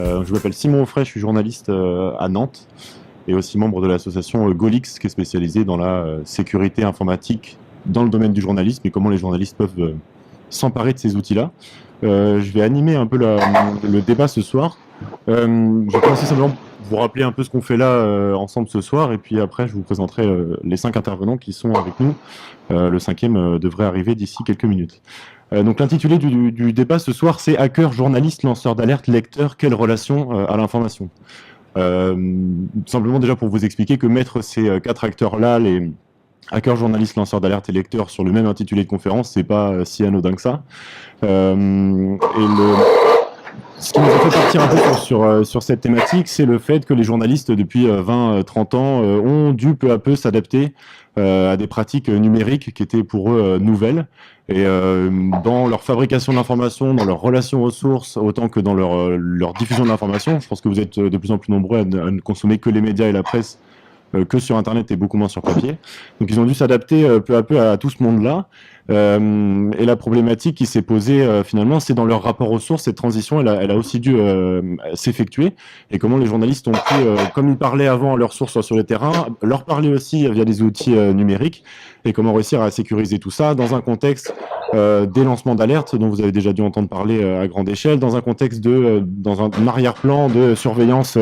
Je m'appelle Simon Offray, je suis journaliste à Nantes et aussi membre de l'association Golix qui est spécialisée dans la sécurité informatique dans le domaine du journalisme et comment les journalistes peuvent s'emparer de ces outils-là. Je vais animer un peu le débat ce soir. Je vais commencer simplement vous rappeler un peu ce qu'on fait là ensemble ce soir et puis après je vous présenterai les 5 intervenants qui sont avec nous. Le cinquième devrait arriver d'ici quelques minutes. Donc l'intitulé du débat ce soir, c'est hacker, journaliste, lanceur d'alerte, lecteur, quelle relation à l'information. Simplement déjà pour vous expliquer que mettre ces 4 acteurs-là, les hackers, journalistes, lanceurs d'alerte et lecteurs sur le même intitulé de conférence, c'est pas si anodin que ça. Ce qui nous a fait partir un peu sur cette thématique, c'est le fait que les journalistes, depuis 20-30 ans, ont dû peu à peu s'adapter à des pratiques numériques qui étaient pour eux nouvelles. Et dans leur fabrication d'informations, dans leur relation aux sources, autant que dans leur diffusion d'informations, je pense que vous êtes de plus en plus nombreux à ne consommer que les médias et la presse, que sur Internet et beaucoup moins sur papier. Donc ils ont dû s'adapter peu à peu à tout ce monde-là. Et la problématique qui s'est posée finalement, c'est dans leur rapport aux sources, cette transition, elle a aussi dû s'effectuer. Et comment les journalistes ont pu, comme ils parlaient avant à leurs sources sur le terrain, leur parler aussi via des outils numériques, et comment réussir à sécuriser tout ça dans un contexte des lancements d'alerte dont vous avez déjà dû entendre parler à grande échelle, dans un contexte dans un arrière-plan de surveillance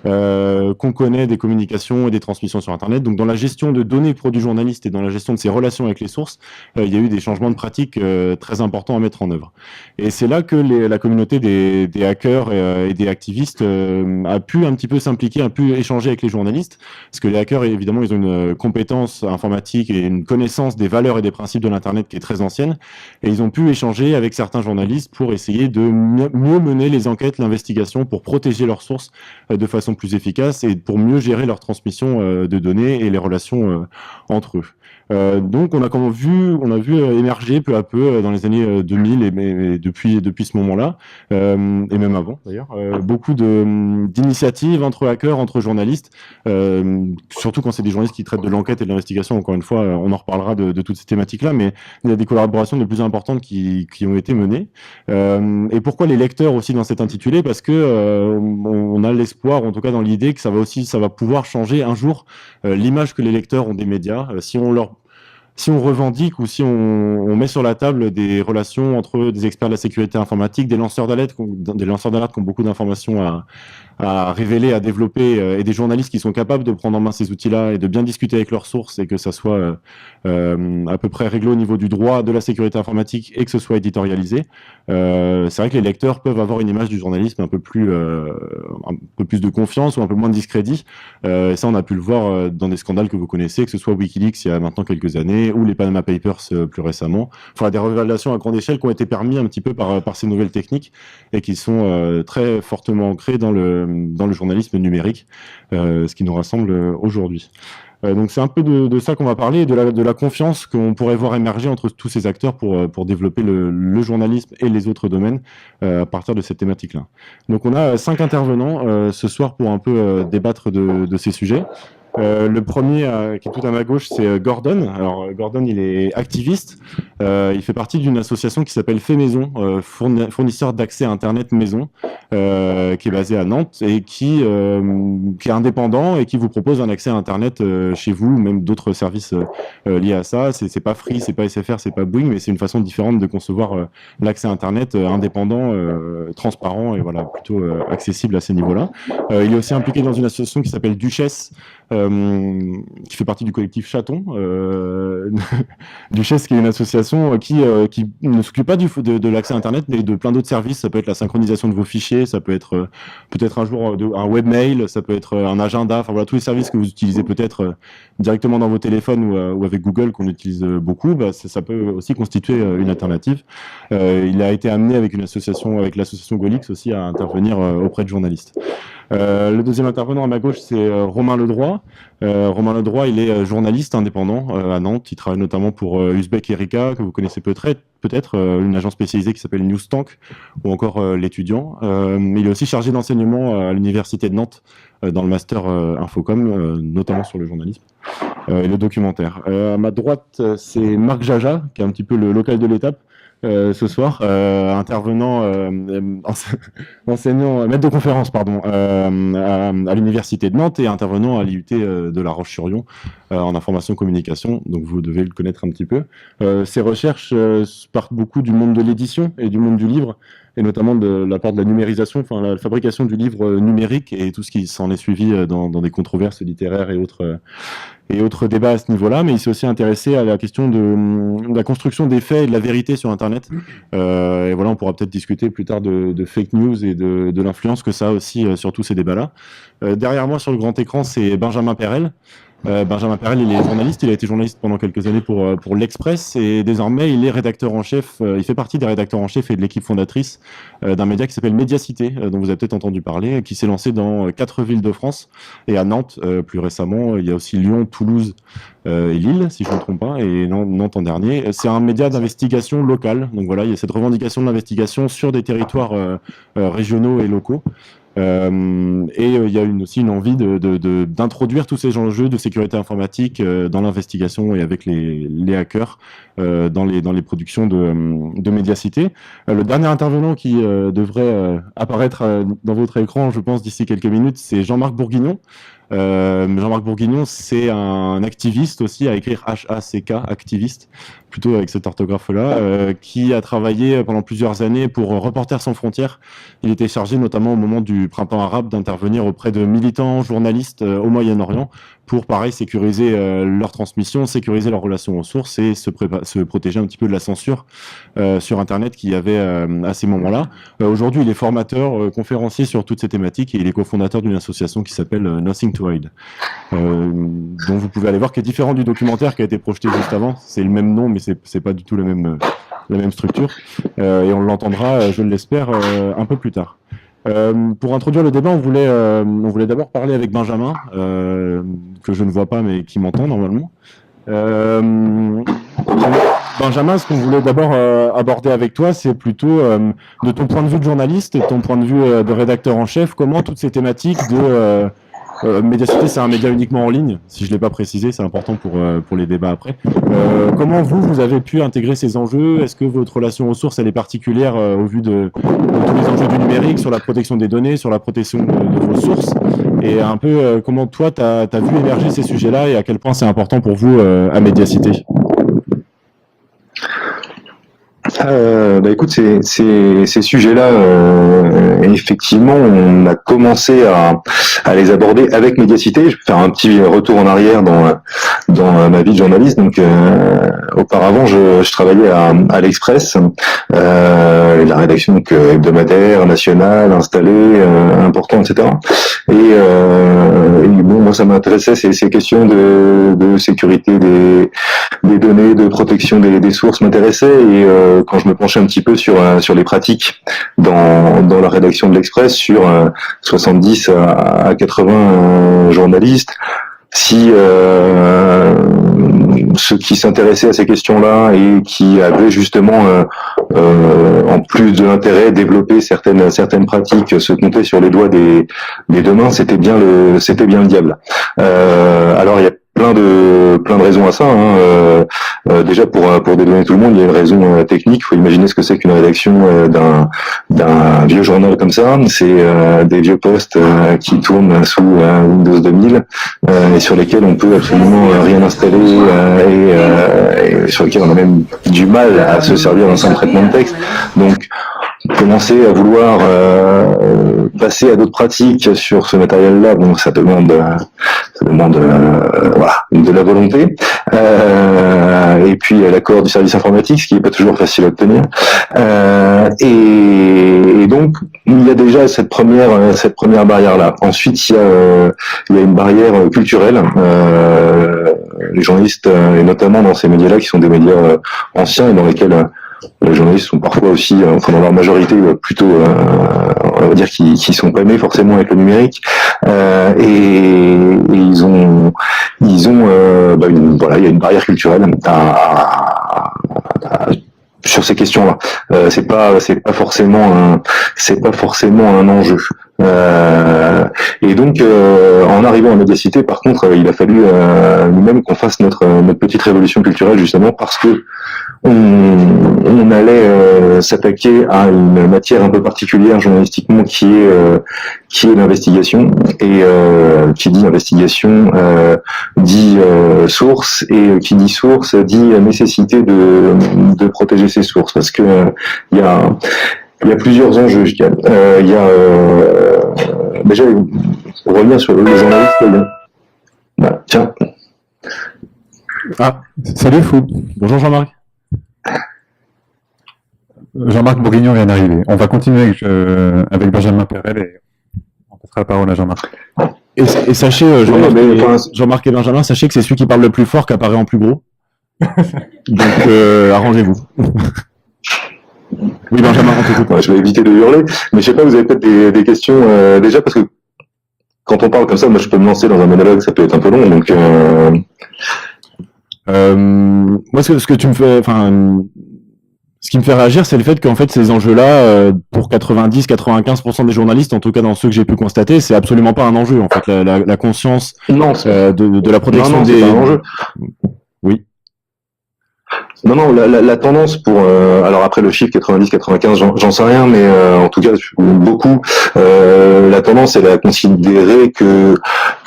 qu'on connaît des communications et des transmissions sur Internet. Donc dans la gestion de données produits journalistes et dans la gestion de ses relations avec les sources, il y a eu des changements de pratiques très importants à mettre en œuvre. Et c'est là que la communauté des hackers et des activistes a pu un petit peu s'impliquer, a pu échanger avec les journalistes, parce que les hackers, évidemment, ils ont une compétence informatique et une connaissance des valeurs et des principes de l'Internet qui est très ancienne, et ils ont pu échanger avec certains journalistes pour essayer de mieux mener les enquêtes, l'investigation, pour protéger leurs sources de façon plus efficace et pour mieux gérer leur transmission de données et les relations entre eux. Donc on a vu émerger peu à peu dans les années 2000 et depuis ce moment-là, et même avant d'ailleurs, beaucoup d'initiatives entre hackers, entre journalistes, surtout quand c'est des journalistes qui traitent de l'enquête et de l'investigation. Encore une fois, on en reparlera de toutes ces thématiques-là, mais il y a des collaborations de plus importantes qui ont été menées. Et pourquoi les lecteurs aussi dans cet intitulé? Parce que on a l'espoir, en tout cas dans l'idée, que ça va pouvoir changer un jour l'image que les lecteurs ont des médias. Si on revendique ou si on met sur la table des relations entre des experts de la sécurité informatique, des lanceurs d'alerte qui ont beaucoup d'informations à révéler, à développer, et des journalistes qui sont capables de prendre en main ces outils-là et de bien discuter avec leurs sources et que ça soit à peu près réglé au niveau du droit de la sécurité informatique et que ce soit éditorialisé. C'est vrai que les lecteurs peuvent avoir une image du journalisme un peu plus de confiance ou un peu moins de discrédit. Et ça, on a pu le voir dans des scandales que vous connaissez, que ce soit Wikileaks il y a maintenant quelques années ou les Panama Papers plus récemment. Enfin, des révélations à grande échelle qui ont été permis un petit peu par ces nouvelles techniques et qui sont très fortement ancrées dans le journalisme numérique, ce qui nous rassemble aujourd'hui. Donc c'est un peu de ça qu'on va parler, de la confiance qu'on pourrait voir émerger entre tous ces acteurs pour développer le journalisme et les autres domaines à partir de cette thématique-là. Donc on a 5 intervenants ce soir pour un peu débattre de ces sujets. Le premier qui est tout à ma gauche, c'est Gordon. Alors Gordon, il est activiste. Il fait partie d'une association qui s'appelle Fait Maison, fournisseur d'accès à Internet maison, qui est basée à Nantes et qui est indépendant et qui vous propose un accès à Internet chez vous, ou même d'autres services liés à ça. C'est pas Free, c'est pas SFR, c'est pas Bouygues, mais c'est une façon différente de concevoir l'accès à Internet, indépendant, transparent et voilà, plutôt accessible à ces niveaux-là. Il est aussi impliqué dans une association qui s'appelle Duchesse, qui fait partie du collectif Chaton. Duchesse, qui est une association qui ne s'occupe pas de l'accès à Internet, mais de plein d'autres services. Ça peut être la synchronisation de vos fichiers, ça peut être peut-être un jour un webmail, ça peut être un agenda, enfin voilà, tous les services que vous utilisez peut-être directement dans vos téléphones ou avec Google, qu'on utilise beaucoup, ça peut aussi constituer une alternative. Il a été amené avec l'association Golix aussi à intervenir auprès de journalistes. Le deuxième intervenant à ma gauche, c'est Romain Ledroit. Romain Ledroit, il est journaliste indépendant à Nantes. Il travaille notamment pour Uzbek Erika, que vous connaissez peut-être, une agence spécialisée qui s'appelle Newstank, ou encore l'étudiant. Mais il est aussi chargé d'enseignement à l'université de Nantes, dans le master Infocom, notamment sur le journalisme et le documentaire. À ma droite, c'est Marc Jaja, qui est un petit peu le local de l'étape. ce soir, intervenant, enseignant, maître de conférence, pardon, à l'université de Nantes et intervenant à l'IUT de La Roche-sur-Yon en information communication. Donc vous devez le connaître un petit peu. Ses recherches partent beaucoup du monde de l'édition et du monde du livre, et notamment de l'apport de la numérisation, enfin la fabrication du livre numérique et tout ce qui s'en est suivi dans des controverses littéraires et autres débats à ce niveau-là, mais il s'est aussi intéressé à la question de la construction des faits et de la vérité sur Internet. Et voilà, on pourra peut-être discuter plus tard de fake news et de l'influence que ça a aussi sur tous ces débats-là. Derrière moi, sur le grand écran, c'est Benjamin Perel. Benjamin Perel, il est journaliste, il a été journaliste pendant quelques années pour l'Express et désormais il est rédacteur en chef, il fait partie des rédacteurs en chef et de l'équipe fondatrice d'un média qui s'appelle Médiacité, dont vous avez peut-être entendu parler, qui s'est lancé dans 4 villes de France et à Nantes plus récemment. Il y a aussi Lyon, Toulouse et Lille, si je ne me trompe pas, et Nantes en dernier. C'est un média d'investigation locale, donc voilà, il y a cette revendication de l'investigation sur des territoires régionaux et locaux. Il y a aussi une envie d'introduire tous ces enjeux de sécurité informatique dans l'investigation et avec les hackers dans les productions de Médiacité. Le dernier intervenant qui devrait apparaître dans votre écran, je pense, d'ici quelques minutes, c'est Jean-Marc Bourguignon. Jean-Marc Bourguignon, c'est un activiste aussi, à écrire H-A-C-K, activiste, plutôt avec cette orthographe-là, qui a travaillé pendant plusieurs années pour Reporters sans frontières. Il était chargé notamment au moment du printemps arabe d'intervenir auprès de militants journalistes au Moyen-Orient pour, pareil, sécuriser leur transmission, sécuriser leurs relations aux sources et se protéger un petit peu de la censure sur Internet qu'il y avait à ces moments-là. Aujourd'hui, il est formateur, conférencier sur toutes ces thématiques et il est cofondateur d'une association qui s'appelle Nothing to Hide, dont vous pouvez aller voir, qui est différent du documentaire qui a été projeté juste avant. C'est le même nom, mais c'est pas du tout la même structure. Et on l'entendra, je l'espère, un peu plus tard. Pour introduire le débat, on voulait d'abord parler avec Benjamin, que je ne vois pas mais qui m'entend normalement. Benjamin, ce qu'on voulait d'abord aborder avec toi, c'est plutôt de ton point de vue de journaliste et de ton point de vue de rédacteur en chef, comment toutes ces thématiques de Médiacité, c'est un média uniquement en ligne, si je ne l'ai pas précisé, c'est important pour les débats après. Comment vous avez pu intégrer ces enjeux? Est-ce que votre relation aux sources, elle est particulière au vu de tous les enjeux du numérique, sur la protection des données, sur la protection de vos sources? Et un peu, comment toi, tu as vu émerger ces sujets-là et à quel point c'est important pour vous à Médiacité? Écoute, ces sujets-là, effectivement, on a commencé à les aborder avec Médiacité. Je vais faire un petit retour en arrière dans ma vie de journaliste. Donc, auparavant, je travaillais à l'Express, la rédaction hebdomadaire, nationale, installée, important, etc. Et bon, moi, ça m'intéressait ces questions de sécurité des données, de protection des sources m'intéressaient et quand je me penchais un petit peu sur les pratiques dans la rédaction de l'Express, sur 70 à 80 journalistes, si ceux qui s'intéressaient à ces questions-là et qui avaient justement, en plus de l'intérêt, développé certaines pratiques, se comptaient sur les doigts des deux mains, c'était bien le diable. Alors il y a plein de raisons à ça. Déjà pour dédouaner tout le monde, il y a une raison technique. Il faut imaginer ce que c'est qu'une rédaction d'un vieux journal comme ça. C'est des vieux postes qui tournent sous Windows 2000 et sur lesquels on peut absolument rien installer et sur lesquels on a même du mal à se servir d'un simple traitement de texte. Donc commencer à vouloir passer à d'autres pratiques sur ce matériel-là, bon, ça demande de la volonté et puis l'accord du service informatique, ce qui n'est pas toujours facile à obtenir. Et donc il y a déjà cette première barrière-là. Ensuite, il y a une barrière culturelle. Les journalistes, et notamment dans ces médias-là, qui sont des médias anciens et dans lesquels les journalistes sont parfois aussi, dans leur majorité, plutôt, on va dire, qui sont pas aimés forcément avec le numérique, et ils ont, il y a une barrière culturelle sur ces questions-là. C'est pas forcément un enjeu. Et donc, en arrivant à Médiacité, par contre, il a fallu nous-mêmes qu'on fasse notre petite révolution culturelle, justement parce que on allait s'attaquer à une matière un peu particulière journalistiquement qui est l'investigation, et qui dit investigation dit source, et qui dit source dit nécessité de protéger ses sources, parce que il y a plusieurs enjeux, je dirais. Il y a déjà, pour revenir sur le journaliste, bah, tiens. Ah, salut Fou. Bonjour Jean-Marc. Jean-Marc Bourguignon vient d'arriver. On va continuer avec Benjamin Perel et on passera la parole à Jean-Marc. Et sachez, Jean-Marc et Benjamin, sachez que c'est celui qui parle le plus fort qui apparaît en plus gros. Donc, arrangez-vous. Oui, Benjamin, on t'écoute. Ouais, je vais éviter de hurler, mais je sais pas, vous avez peut-être des questions déjà, parce que quand on parle comme ça, moi je peux me lancer dans un monologue, ça peut être un peu long, donc moi, ce que tu me fais, enfin, ce qui me fait réagir, c'est le fait qu'en fait, ces enjeux-là, pour 90-95% des journalistes, en tout cas dans ceux que j'ai pu constater, c'est absolument pas un enjeu. En fait, la conscience de la protection non, des. C'est pas un enjeu. Oui. Non, la tendance pour alors après le chiffre 90-95, j'en sais rien, mais en tout cas beaucoup. La tendance, elle a considéré que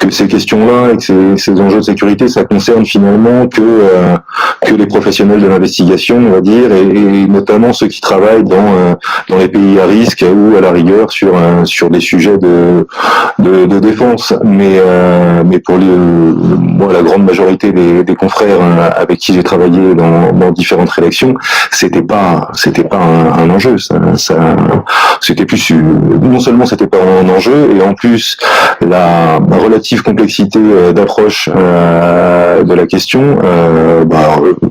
ces questions-là et que ces enjeux de sécurité, ça concerne finalement que les professionnels de l'investigation, on va dire, et notamment ceux qui travaillent dans les pays à risque ou à la rigueur sur des sujets de défense. Mais pour moi, la grande majorité des confrères avec qui j'ai travaillé dans différentes rédactions, c'était pas un enjeu. Ça c'était plus, non seulement c'était pas un enjeu, et en plus la relative complexité d'approche de la question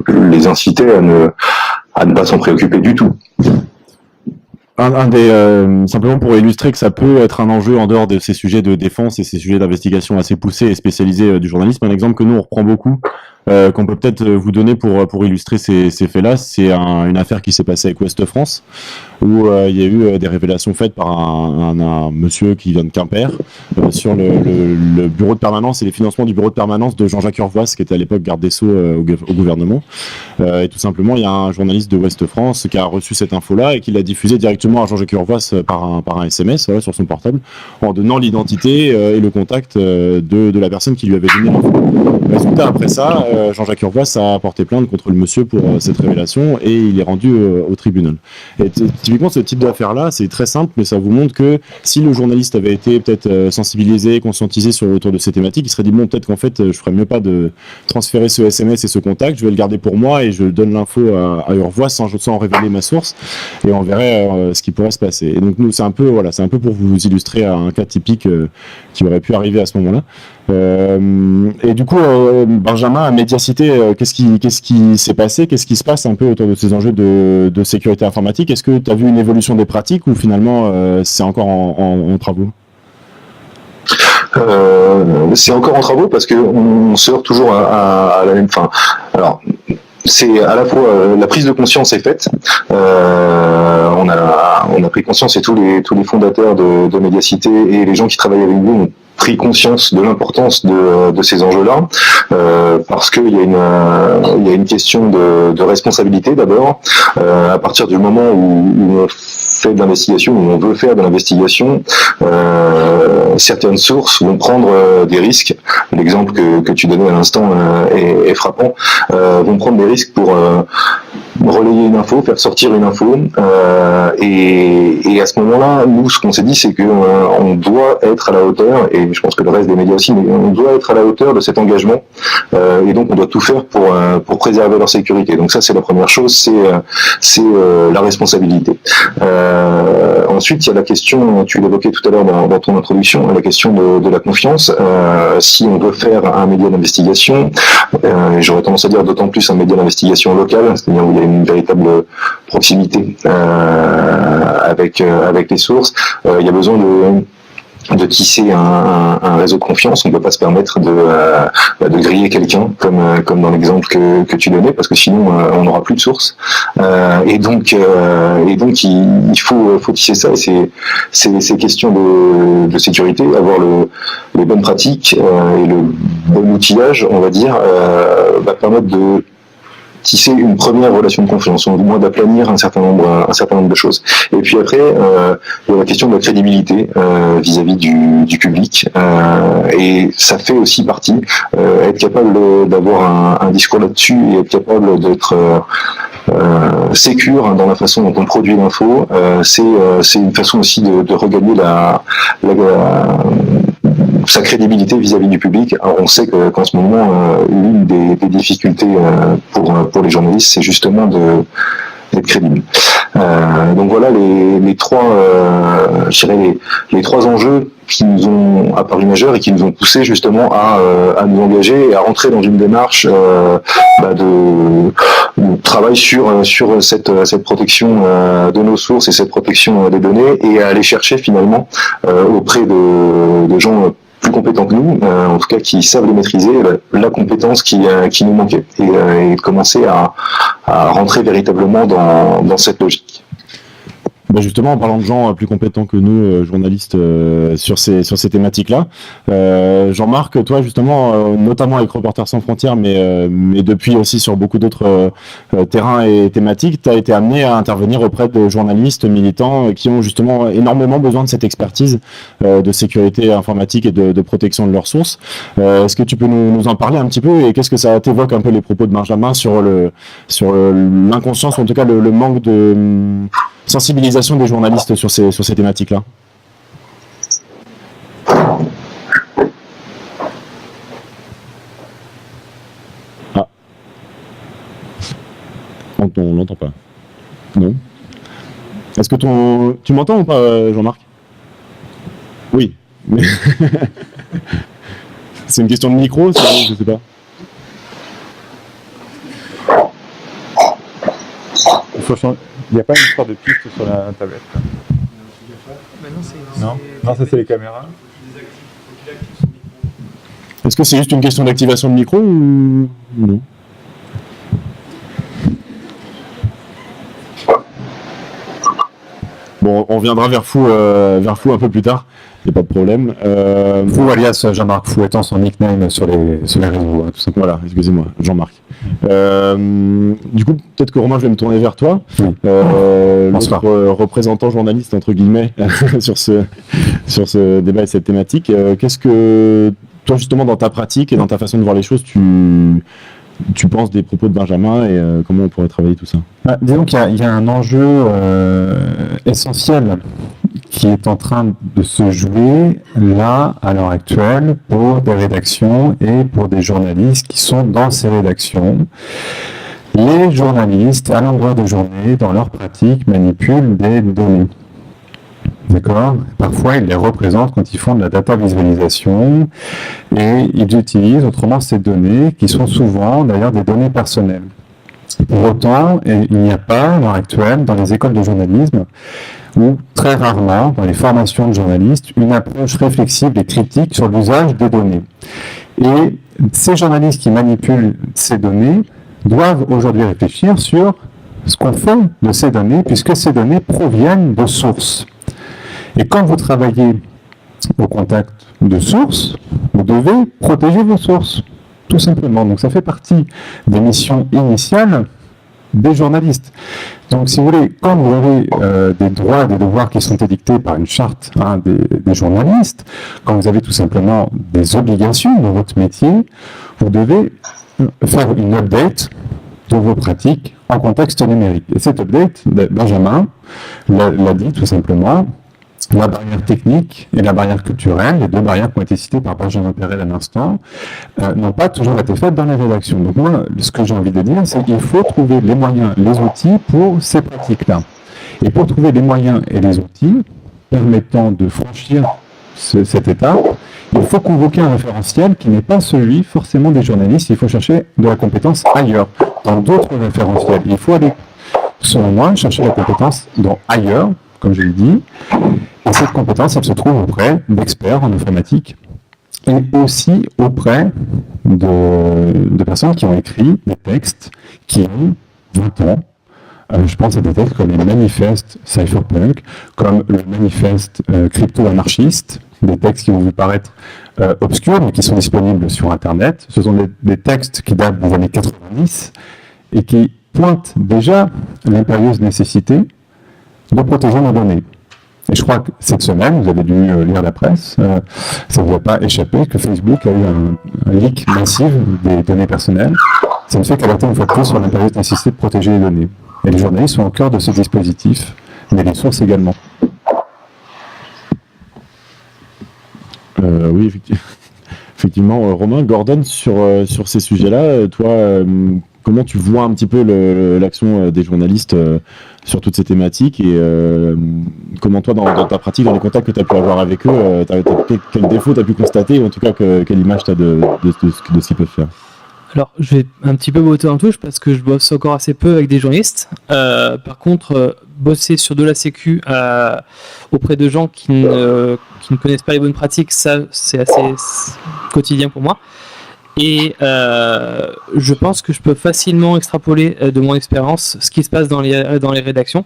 les incitait à ne pas s'en préoccuper du tout. Simplement pour illustrer que ça peut être un enjeu en dehors de ces sujets de défense et ces sujets d'investigation assez poussés et spécialisés du journalisme, un exemple que nous on reprend beaucoup, qu'on peut peut-être vous donner pour illustrer ces faits-là, c'est une affaire qui s'est passée avec Ouest France, où il y a eu des révélations faites par un monsieur qui vient de Quimper sur le bureau de permanence et les financements du bureau de permanence de Jean-Jacques Urvoas, qui était à l'époque garde des Sceaux au gouvernement. Et tout simplement, il y a un journaliste de Ouest France qui a reçu cette info-là et qui l'a diffusée directement à Jean-Jacques Urvoas par un SMS sur son portable, en donnant l'identité et le contact de la personne qui lui avait donné l'info. Résultat, après ça, Jean-Jacques Urvoas a porté plainte contre le monsieur pour cette révélation et il est rendu au tribunal. Et typiquement, ce type d'affaire-là, c'est très simple, mais ça vous montre que si le journaliste avait été peut-être sensibilisé, conscientisé autour de ces thématiques, il serait dit, bon, peut-être qu'en fait, je ferais mieux pas de transférer ce SMS et ce contact, je vais le garder pour moi et je donne l'info à Urvoas sans révéler ma source, et on verrait ce qui pourrait se passer. Et donc, nous, c'est un peu pour vous illustrer un cas typique qui aurait pu arriver à ce moment-là. Et du coup, Benjamin, à Médiacité, qu'est-ce qui s'est passé? Qu'est-ce qui se passe un peu autour de ces enjeux de sécurité informatique? Est-ce que tu as vu une évolution des pratiques ou finalement c'est encore en travaux? C'est encore en travaux parce qu'on se heurte toujours à la même fin. Alors, c'est à la fois la prise de conscience est faite. On a pris conscience, et tous les fondateurs de Médiacité et les gens qui travaillent avec nous ont pris conscience de l'importance de ces enjeux-là, parce qu'il y a une question de responsabilité d'abord. À partir du moment où on fait de l'investigation, où on veut faire de l'investigation, certaines sources vont prendre des risques. L'exemple que tu donnais à l'instant est frappant. Vont prendre des risques pour relayer une info, faire sortir une info, et à ce moment-là, nous, ce qu'on s'est dit, c'est qu'on doit être à la hauteur, et je pense que le reste des médias aussi, mais on doit être à la hauteur de cet engagement, et donc on doit tout faire pour préserver leur sécurité. Donc ça, c'est la première chose, c'est la responsabilité. Ensuite, il y a la question, tu l'évoquais tout à l'heure dans ton introduction, la question de la confiance. Si on veut faire un média d'investigation, j'aurais tendance à dire d'autant plus un média d'investigation local, c'est-à-dire où il y a une véritable proximité avec les sources, il y a besoin de tisser un réseau de confiance. On ne peut pas se permettre de griller quelqu'un comme dans l'exemple que tu donnais, parce que sinon on n'aura plus de source. Et donc il faut tisser ça, et c'est question de sécurité, avoir les bonnes pratiques et le bon outillage, on va dire, va permettre tisser une première relation de confiance, ou du moins d'aplanir un certain nombre de choses. Et puis après, il y a la question de la crédibilité vis-à-vis du public, et ça fait aussi partie, être capable d'avoir un discours là-dessus et être capable d'être sécure dans la façon dont on produit l'info, c'est une façon aussi de regagner sa crédibilité vis-à-vis du public. Alors on sait qu'en ce moment, l'une des difficultés pour les journalistes, c'est justement d'être crédible. Donc voilà les trois, je dirais les trois enjeux qui nous ont apparu majeurs et qui nous ont poussé justement à nous engager et à rentrer dans une démarche de travail sur cette protection de nos sources et cette protection des données, et à aller chercher finalement auprès de gens plus compétents que nous, en tout cas qui savent les maîtriser, la compétence qui nous manquait, et de commencer à rentrer véritablement dans cette logique. Bah justement, en parlant de gens plus compétents que nous, journalistes, sur ces thématiques-là, Jean-Marc, toi justement, notamment avec Reporters sans frontières, mais depuis aussi sur beaucoup d'autres terrains et thématiques, tu as été amené à intervenir auprès de journalistes militants qui ont justement énormément besoin de cette expertise de sécurité informatique et de protection de leurs sources. Est-ce que tu peux nous en parler un petit peu, et qu'est-ce que ça t'évoque un peu les propos de Benjamin sur l'inconscience, ou en tout cas le manque de sensibilisation des journalistes sur ces thématiques-là? Ah. On l'entend pas. Non. Est-ce que tu m'entends ou pas, Jean-Marc? Oui. Mais c'est une question de micro, je sais pas. Il faut changer. Il n'y a pas une histoire de piste sur la tablette. Non, ça c'est les caméras. Est-ce que c'est juste une question d'activation de micro ou non? Bon, on reviendra vers Fou un peu plus tard. Il n'y a pas de problème. Fou alias Jean-Marc Fou étant son nickname sur les réseaux, tout simplement. Voilà, excusez-moi, Jean-Marc. Du coup, peut-être que Romain, je vais me tourner vers toi. Oui. Notre représentant journaliste, entre guillemets, sur ce débat et cette thématique. Qu'est-ce que, toi, justement, dans ta pratique et dans ta façon de voir les choses, tu penses des propos de Benjamin, et comment on pourrait travailler tout ça? Disons qu'il y a un enjeu essentiel qui est en train de se jouer là, à l'heure actuelle, pour des rédactions et pour des journalistes qui sont dans ces rédactions. Les journalistes, à longueur de journée, dans leur pratique, manipulent des données. D'accord? Parfois, ils les représentent quand ils font de la data visualisation, et ils utilisent autrement ces données, qui sont souvent d'ailleurs des données personnelles. Pour autant, il n'y a pas, à l'heure actuelle, dans les écoles de journalisme, ou très rarement, dans les formations de journalistes, une approche réflexive et critique sur l'usage des données. Et ces journalistes qui manipulent ces données doivent aujourd'hui réfléchir sur ce qu'on fait de ces données, puisque ces données proviennent de sources. Et quand vous travaillez au contact de sources, vous devez protéger vos sources, tout simplement. Donc ça fait partie des missions initiales des journalistes. Donc si vous voulez, quand vous avez des droits et des devoirs qui sont édictés par une charte des journalistes, quand vous avez tout simplement des obligations dans votre métier, vous devez faire une update de vos pratiques en contexte numérique. Et cette update, Benjamin l'a dit tout simplement, la barrière technique et la barrière culturelle, les deux barrières qui ont été citées par Benjamin Perel à l'instant, n'ont pas toujours été faites dans les rédactions. Donc moi, ce que j'ai envie de dire, c'est qu'il faut trouver les moyens, les outils pour ces pratiques-là. Et pour trouver les moyens et les outils permettant de franchir cette étape, il faut convoquer un référentiel qui n'est pas celui forcément des journalistes. Il faut chercher de la compétence ailleurs, dans d'autres référentiels. Il faut aller, selon moi, chercher la compétence dans ailleurs, comme je l'ai dit. Et cette compétence, elle se trouve auprès d'experts en informatique et aussi auprès de personnes qui ont écrit des textes qui ont 20 ans. Je pense à des textes comme les manifestes cypherpunk, comme le manifeste crypto-anarchiste, des textes qui vont vous paraître obscurs, mais qui sont disponibles sur Internet. Ce sont des textes qui datent des années 90 et qui pointe déjà l'impérieuse nécessité de protéger nos données. Et je crois que cette semaine, vous avez dû lire la presse, ça ne vous a pas échappé que Facebook a eu un leak massif des données personnelles. Ça ne fait qu'alerter une fois de plus sur l'impérieuse nécessité de protéger les données. Et les journalistes sont au cœur de ce dispositif, mais les sources également. Oui, effectivement. Romain, Gordon, sur ces sujets-là, toi, comment tu vois un petit peu l'action des journalistes sur toutes ces thématiques et comment toi, dans ta pratique, dans les contacts que tu as pu avoir avec eux, quel défaut tu as pu constater, ou en tout cas, quelle image tu as de ce qu'ils peuvent faire? Alors, je vais un petit peu botter en touche parce que je bosse encore assez peu avec des journalistes. Par contre, bosser sur de la sécu auprès de gens qui ne connaissent pas les bonnes pratiques, ça, c'est assez quotidien pour moi. Et je pense que je peux facilement extrapoler de mon expérience ce qui se passe dans les rédactions.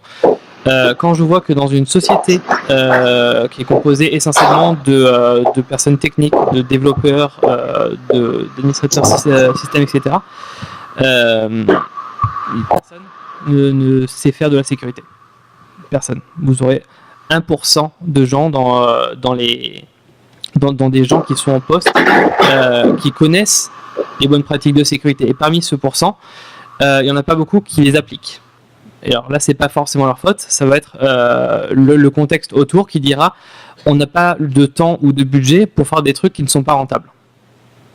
Quand je vois que dans une société qui est composée essentiellement de personnes techniques, de développeurs, d'administrateurs systèmes, etc., personne ne sait faire de la sécurité. Personne. Vous aurez 1% de gens dans des gens qui sont en poste, qui connaissent les bonnes pratiques de sécurité. Et parmi ce pourcent, il n'y en a pas beaucoup qui les appliquent. Et alors là, c'est pas forcément leur faute, ça va être le contexte autour qui dira on n'a pas de temps ou de budget pour faire des trucs qui ne sont pas rentables.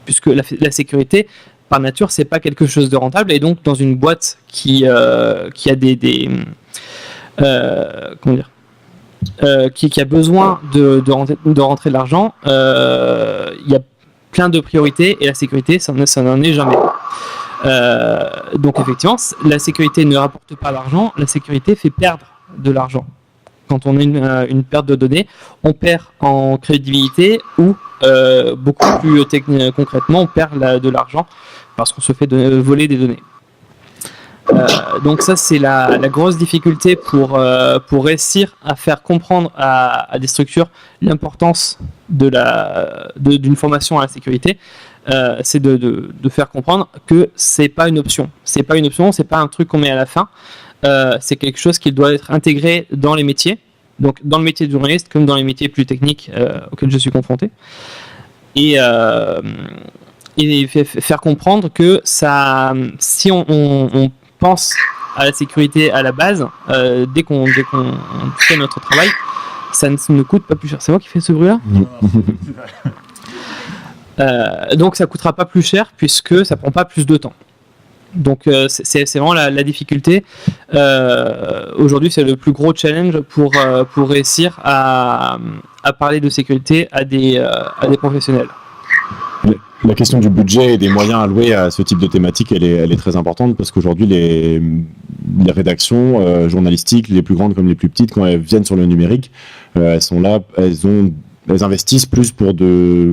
Puisque la sécurité, par nature, c'est pas quelque chose de rentable, et donc dans une boîte qui a qui a besoin de rentrer de l'argent, il y a plein de priorités, et la sécurité, ça n'en est jamais. Donc effectivement, la sécurité ne rapporte pas l'argent, la sécurité fait perdre de l'argent. Quand on a une perte de données, on perd en crédibilité, ou beaucoup plus concrètement, on perd de l'argent parce qu'on se fait voler des données. Donc ça, c'est la grosse difficulté pour réussir à faire comprendre à des structures l'importance d'une formation à la sécurité. C'est de faire comprendre que c'est pas une option. C'est pas une option, c'est pas un truc qu'on met à la fin. C'est quelque chose qui doit être intégré dans les métiers. Donc dans le métier de journaliste comme dans les métiers plus techniques auxquels je suis confronté. Et faire comprendre que ça, si on pense à la sécurité à la base, dès qu'on fait notre travail, ça ne coûte pas plus cher. C'est moi qui fais ce bruit-là ? Donc ça coûtera pas plus cher puisque ça prend pas plus de temps. Donc c'est vraiment la difficulté. Aujourd'hui, c'est le plus gros challenge pour réussir à parler de sécurité à des professionnels. La question du budget et des moyens alloués à ce type de thématique, elle est très importante, parce qu'aujourd'hui, les rédactions journalistiques, les plus grandes comme les plus petites, quand elles viennent sur le numérique, elles sont là, elles investissent plus pour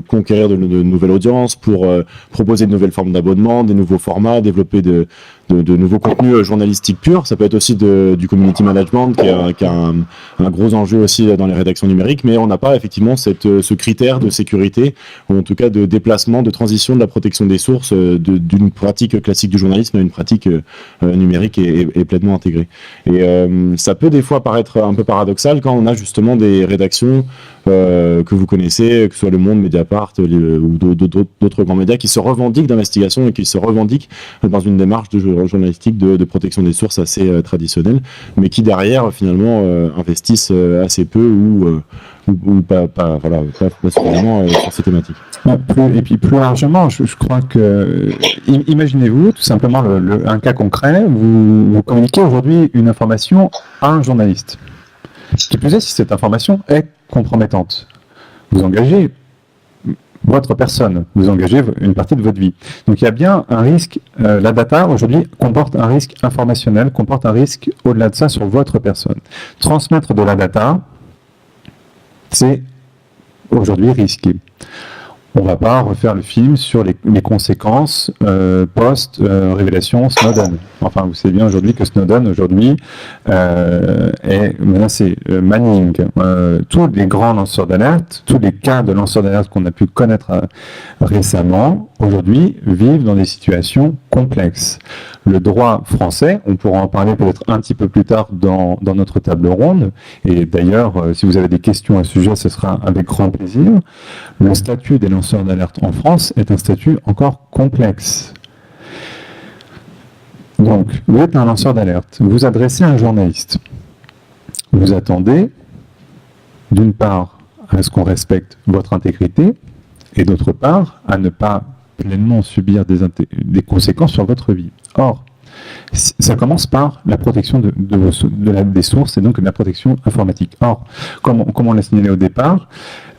conquérir de nouvelles audiences, pour proposer de nouvelles formes d'abonnement, des nouveaux formats, développer de nouveaux contenus journalistiques purs. Ça peut être aussi du community management, qui a un gros enjeu aussi dans les rédactions numériques, mais on n'a pas effectivement ce critère de sécurité, ou en tout cas de déplacement, de transition de la protection des sources d'une pratique classique du journalisme à une pratique numérique et pleinement intégrée. Et ça peut des fois paraître un peu paradoxal quand on a justement des rédactions que vous connaissez, que ce soit Le Monde, Mediapart ou d'autres grands médias, qui se revendiquent d'investigation et qui se revendiquent dans une démarche journalistique de protection des sources assez traditionnelle, mais qui derrière finalement investissent assez peu ou pas suffisamment sur ces thématiques. Et puis plus largement, je crois que imaginez-vous tout simplement un cas concret, vous communiquez aujourd'hui une information à un journaliste. Qui plus est, si cette information est compromettante, vous engagez votre personne, vous engagez une partie de votre vie. Donc il y a bien un risque, la data aujourd'hui comporte un risque informationnel, comporte un risque au-delà de ça sur votre personne. Transmettre de la data, c'est aujourd'hui risqué. On ne va pas refaire le film sur les conséquences post-révélation Snowden. Enfin, vous savez bien aujourd'hui que Snowden, est menacé. Manning, tous les grands lanceurs d'alerte, tous les cas de lanceurs d'alerte qu'on a pu connaître récemment, aujourd'hui, vivent dans des situations complexes. Le droit français, on pourra en parler peut-être un petit peu plus tard dans notre table ronde, et d'ailleurs, si vous avez des questions à ce sujet, ce sera avec grand plaisir. Le statut des lanceurs d'alerte en France est un statut encore complexe. Donc, vous êtes un lanceur d'alerte, vous adressez à un journaliste. Vous attendez, d'une part, à ce qu'on respecte votre intégrité, et d'autre part, à ne pas pleinement subir des conséquences sur votre vie. Or, ça commence par la protection des sources et donc la protection informatique. Or, comme on l'a signalé au départ,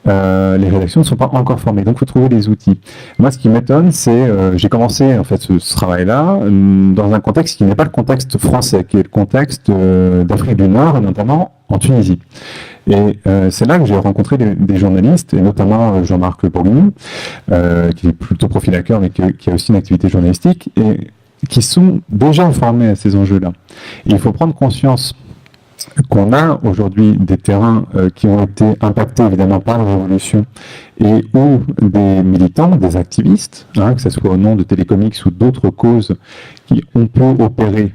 les rédactions ne sont pas encore formées, donc il faut trouver les outils. Moi, ce qui m'étonne, c'est j'ai commencé en fait ce travail-là dans un contexte qui n'est pas le contexte français, qui est le contexte d'Afrique du Nord et notamment en Tunisie. Et c'est là que j'ai rencontré des journalistes, et notamment Jean-Marc Bourguignon, qui est plutôt profil hacker, mais qui a aussi une activité journalistique, et qui sont déjà formés à ces enjeux-là. Et il faut prendre conscience qu'on a aujourd'hui des terrains qui ont été impactés évidemment par la révolution et où des militants, des activistes, que ce soit au nom de Télécomics ou d'autres causes, qui ont pu opérer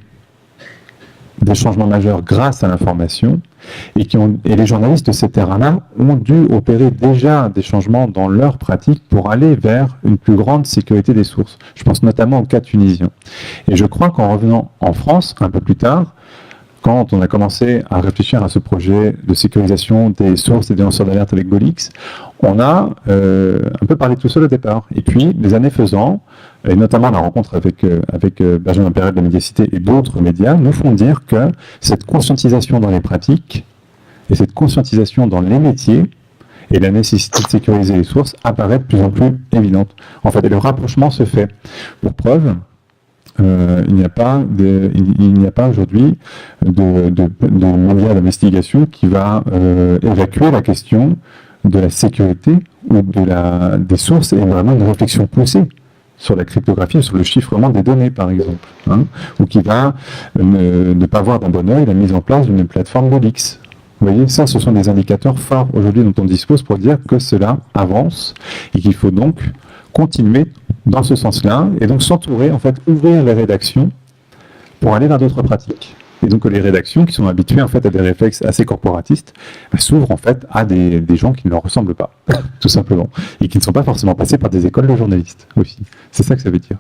des changements majeurs grâce à l'information et les journalistes de ces terrains-là ont dû opérer déjà des changements dans leur pratique pour aller vers une plus grande sécurité des sources. Je pense notamment au cas tunisien. Et je crois qu'en revenant en France, un peu plus tard, quand on a commencé à réfléchir à ce projet de sécurisation des sources et des lanceurs d'alerte avec Golix, on a un peu parlé tout seul au départ. Et puis, les années faisant, et notamment la rencontre avec Benjamin Perret de la Médiacité et d'autres médias, nous font dire que cette conscientisation dans les pratiques et cette conscientisation dans les métiers et la nécessité de sécuriser les sources apparaît de plus en plus évidente. En fait, et le rapprochement se fait. Pour preuve, il n'y a pas aujourd'hui de médias d'investigation qui va évacuer la question de la sécurité ou des sources et vraiment une réflexion poussée sur la cryptographie, sur le chiffrement des données par exemple, ou qui va ne pas voir d'un bon œil la mise en place d'une plateforme Golix. Vous voyez, ça, ce sont des indicateurs forts aujourd'hui dont on dispose pour dire que cela avance et qu'il faut donc continuer dans ce sens-là, et donc s'entourer, en fait, ouvrir les rédactions pour aller vers d'autres pratiques. Et donc les rédactions qui sont habituées en fait à des réflexes assez corporatistes s'ouvrent en fait à des gens qui ne leur ressemblent pas, tout simplement, et qui ne sont pas forcément passés par des écoles de journalistes aussi. C'est ça que ça veut dire.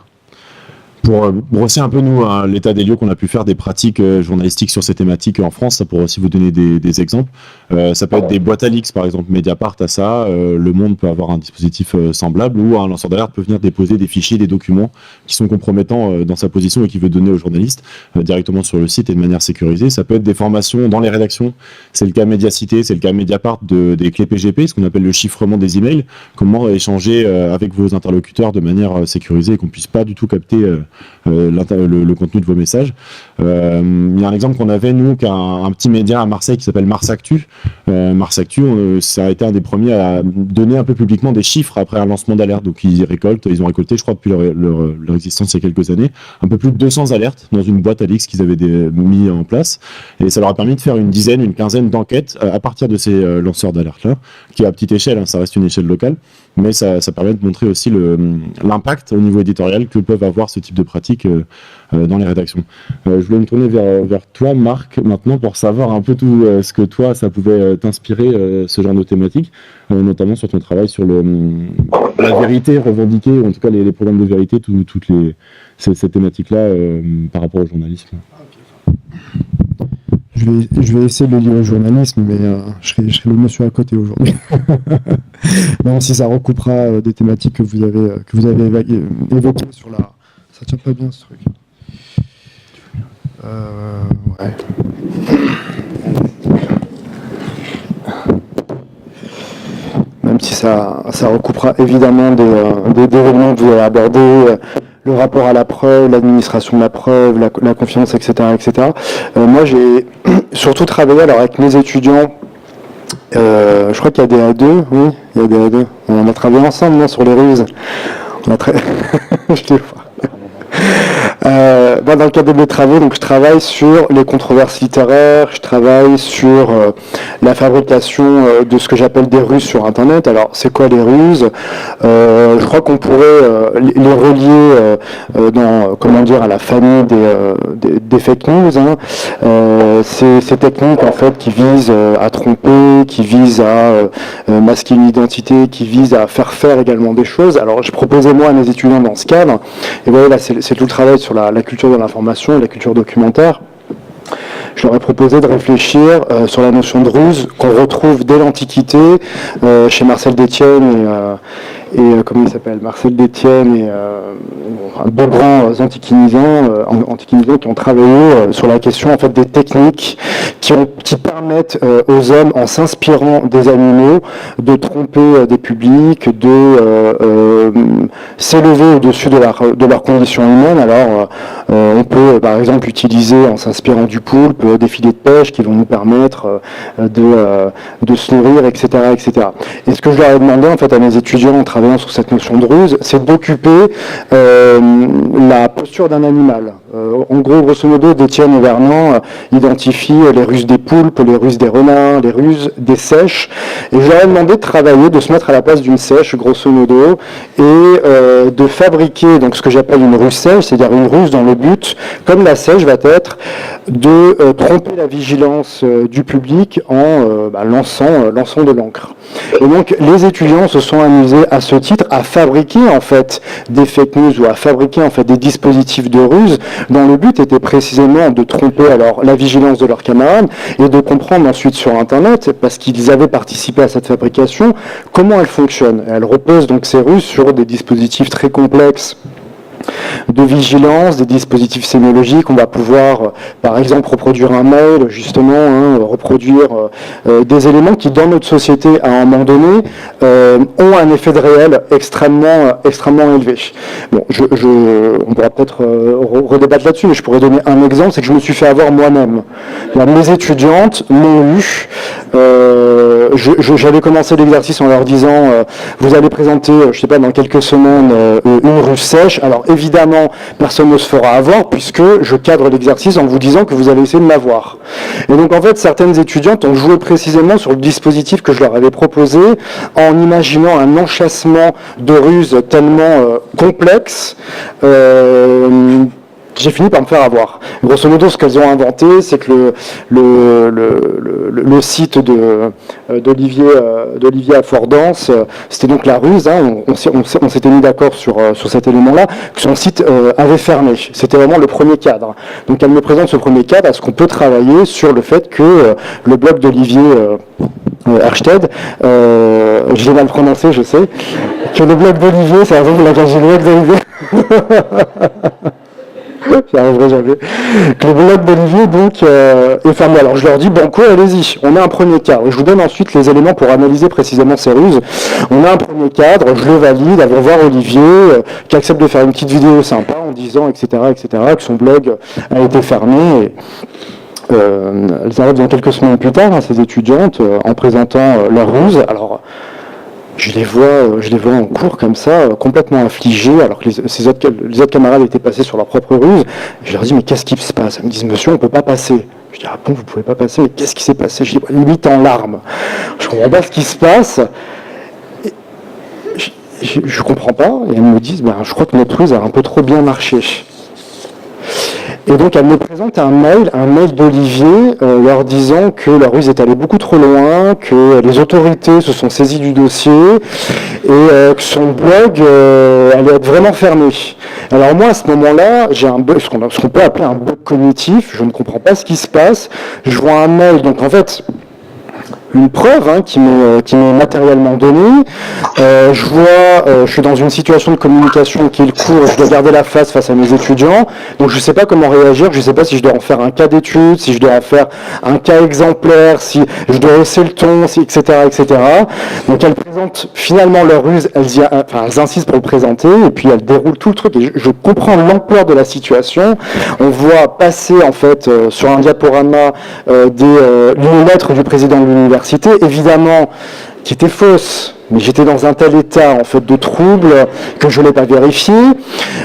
Pour brosser un peu, nous, l'état des lieux qu'on a pu faire des pratiques journalistiques sur ces thématiques en France, ça pourrait aussi vous donner des exemples. Ça peut être des boîtes à leaks, par exemple, Mediapart a ça, Le Monde peut avoir un dispositif semblable, où un lanceur d'alerte peut venir déposer des fichiers, des documents qui sont compromettants dans sa position et qui veut donner aux journalistes directement sur le site et de manière sécurisée. Ça peut être des formations dans les rédactions, c'est le cas Médiacité, c'est le cas Mediapart des clés PGP, ce qu'on appelle le chiffrement des emails, comment échanger avec vos interlocuteurs de manière sécurisée et qu'on puisse pas du tout capter le contenu de vos messages. Il y a un exemple qu'on avait, nous, qu'un petit média à Marseille qui s'appelle Mars Actu. Mars Actu, ça a été un des premiers à donner un peu publiquement des chiffres après un lancement d'alerte. Donc ils ont récolté, je crois, depuis leur existence il y a quelques années, un peu plus de 200 alertes dans une boîte à leaks qu'ils avaient mis en place. Et ça leur a permis de faire une quinzaine d'enquêtes à partir de ces lanceurs d'alerte-là, qui à petite échelle, ça reste une échelle locale, mais ça permet de montrer aussi l'impact au niveau éditorial que peuvent avoir ce type de pratiques dans les rédactions. Je voulais me tourner vers toi, Marc, maintenant, pour savoir un peu tout ce que toi, ça pouvait t'inspirer, ce genre de thématique, notamment sur ton travail sur la vérité revendiquée, ou en tout cas les problèmes de vérité, toutes ces thématiques-là par rapport au journalisme. Je vais essayer de le lier au journalisme, mais je serai le monsieur à côté aujourd'hui. Même si ça recoupera des thématiques que vous avez évoquées sur la... Ça tient pas bien ce truc. Ouais. Même si ça recoupera évidemment des éléments que vous avez abordés, le rapport à la preuve, l'administration de la preuve, la confiance, etc. etc. Moi, j'ai surtout travaillé avec mes étudiants Je crois qu'il y a des A2, oui, il y a des A2. On a travaillé ensemble, non, sur les ruses. On a Je te vois. Dans le cadre de mes travaux, donc je travaille sur les controverses littéraires, je travaille sur la fabrication de ce que j'appelle des ruses sur Internet. Alors, c'est quoi les ruses? Je crois qu'on pourrait les relier dans, comment dire, à la famille des fake news. Hein. Ces techniques en fait qui visent à tromper, qui visent à masquer une identité, qui visent à faire également des choses. Alors, je proposais moi à mes étudiants dans ce cadre, et voilà, là, c'est tout le travail sur la culture de l'information et la culture documentaire. Je leur ai proposé de réfléchir sur la notion de ruse qu'on retrouve dès l'Antiquité chez Marcel Détienne et comment il s'appelle, Marcel Détienne et deux grands antiquinisants qui ont travaillé sur la question en fait des techniques qui permettent aux hommes, en s'inspirant des animaux, de tromper des publics, de s'élever au-dessus de leurs conditions humaines. Alors on peut par exemple utiliser, en s'inspirant du poulpe, des filets de pêche qui vont nous permettre de se nourrir, etc., etc. Et ce que je leur ai demandé en fait à mes étudiants en travaillant sur cette notion de ruse, c'est d'occuper la posture d'un animal. En gros, grosso modo, Détienne et Vernon identifient les ruses des poulpes, les ruses des renards, les ruses des seiches. Et je leur ai demandé de travailler, de se mettre à la place d'une seiche, grosso modo, et de fabriquer donc ce que j'appelle une ruse sèche, c'est-à-dire une ruse dont le but, comme la seiche, va être de tromper la vigilance du public en lançant de l'encre. Et donc, les étudiants se sont amusés à ce titre à fabriquer en fait des fake news ou à fabriquer en fait des dispositifs de ruse dont le but était précisément de tromper alors la vigilance de leurs camarades et de comprendre ensuite sur Internet, parce qu'ils avaient participé à cette fabrication, comment elle fonctionne. Elle repose donc ces ruses sur des dispositifs très complexes de vigilance, des dispositifs sémiologiques. On va pouvoir, par exemple, reproduire un mail, justement, reproduire des éléments qui, dans notre société, à un moment donné, ont un effet de réel extrêmement élevé. Bon, on pourra peut-être redébattre là-dessus, mais je pourrais donner un exemple, c'est que je me suis fait avoir moi-même. Mes étudiantes m'ont eu. J'avais commencé l'exercice en leur disant vous allez présenter, je sais pas, dans quelques semaines, une ruse sèche. Alors évidemment, personne ne se fera avoir puisque je cadre l'exercice en vous disant que vous allez essayer de m'avoir. Et donc en fait, certaines étudiantes ont joué précisément sur le dispositif que je leur avais proposé en imaginant un enchâssement de ruses tellement complexe. J'ai fini par me faire avoir. Grosso modo, ce qu'elles ont inventé, c'est que le site d'Olivier à Fordance, c'était donc la ruse, hein, on s'était mis d'accord sur cet élément-là, que son site avait fermé. C'était vraiment le premier cadre. Donc elle me présente ce premier cadre, à ce qu'on peut travailler sur le fait que le blog d'Olivier Hersted, je l'ai mal prononcé, je sais, que le blog d'Olivier, c'est la raison pour laquelle j'ai le blog d'Olivier. J'y arriverai jamais. Que le blog d'Olivier donc est fermé. Alors je leur dis banco, allez-y, on a un premier cadre. Je vous donne ensuite les éléments pour analyser précisément ces ruses. On a un premier cadre, je le valide, avant voir Olivier qui accepte de faire une petite vidéo sympa en disant etc., que son blog a été fermé. Et, elles arrivent dans quelques semaines plus tard, hein, ces étudiantes, en présentant leur ruse. Alors je les vois en cours comme ça, complètement affligés, alors que les autres camarades étaient passés sur leur propre ruse. Je leur dis, mais qu'est-ce qui se passe? Ils me disent, monsieur, on ne peut pas passer. Je dis, ah bon, vous ne pouvez pas passer, mais qu'est-ce qui s'est passé? Je dis, limite en larmes. Je ne comprends pas ce qui se passe. Et je ne comprends pas. Et elles me disent, je crois que notre ruse a un peu trop bien marché. Et donc elle me présente un mail d'Olivier leur disant que la ruse est allée beaucoup trop loin, que les autorités se sont saisies du dossier et que son blog allait être vraiment fermé. Alors moi à ce moment-là, j'ai un bug, ce qu'on peut appeler un bug cognitif, je ne comprends pas ce qui se passe, je vois un mail, donc en fait une preuve qui m'est matériellement donnée. Je suis dans une situation de communication qui est le cours, je dois garder la face à mes étudiants, donc je ne sais pas comment réagir, je ne sais pas si je dois en faire un cas d'étude, si je dois en faire un cas exemplaire, si je dois hausser le ton, etc., etc. Donc elles présentent finalement leur ruse, elles insistent pour le présenter, et puis elles déroulent tout le truc, et je comprends l'ampleur de la situation. On voit passer en fait sur un diaporama une lettre du président de l'université, l'université, évidemment, qui était fausse. Mais j'étais dans un tel état en fait de trouble que je ne l'ai pas vérifié.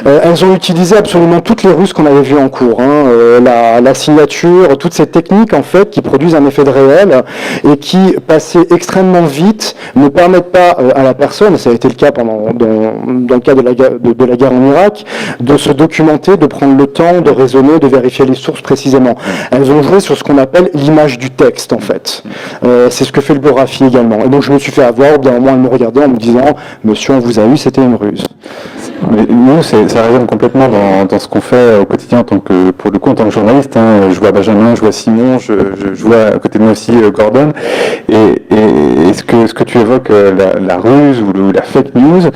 Elles ont utilisé absolument toutes les ruses qu'on avait vues en cours, la signature, toutes ces techniques en fait qui produisent un effet de réel et qui, passées extrêmement vite, ne permettent pas à la personne, ça a été le cas dans le cas de la guerre en Irak, de se documenter, de prendre le temps, de raisonner, de vérifier les sources précisément. Elles ont joué sur ce qu'on appelle l'image du texte en fait. C'est ce que fait le Borafi également. Et donc je me suis fait avoir, d'un moment elle me regardait en me disant « Monsieur, on vous a eu, c'était une ruse ». Mais nous, ça résonne complètement dans ce qu'on fait au quotidien en tant que, pour le coup, en tant que journaliste. Je vois Benjamin, je vois Simon, je vois à côté de moi aussi Gordon. Et ce que tu évoques, la ruse ou la fake news,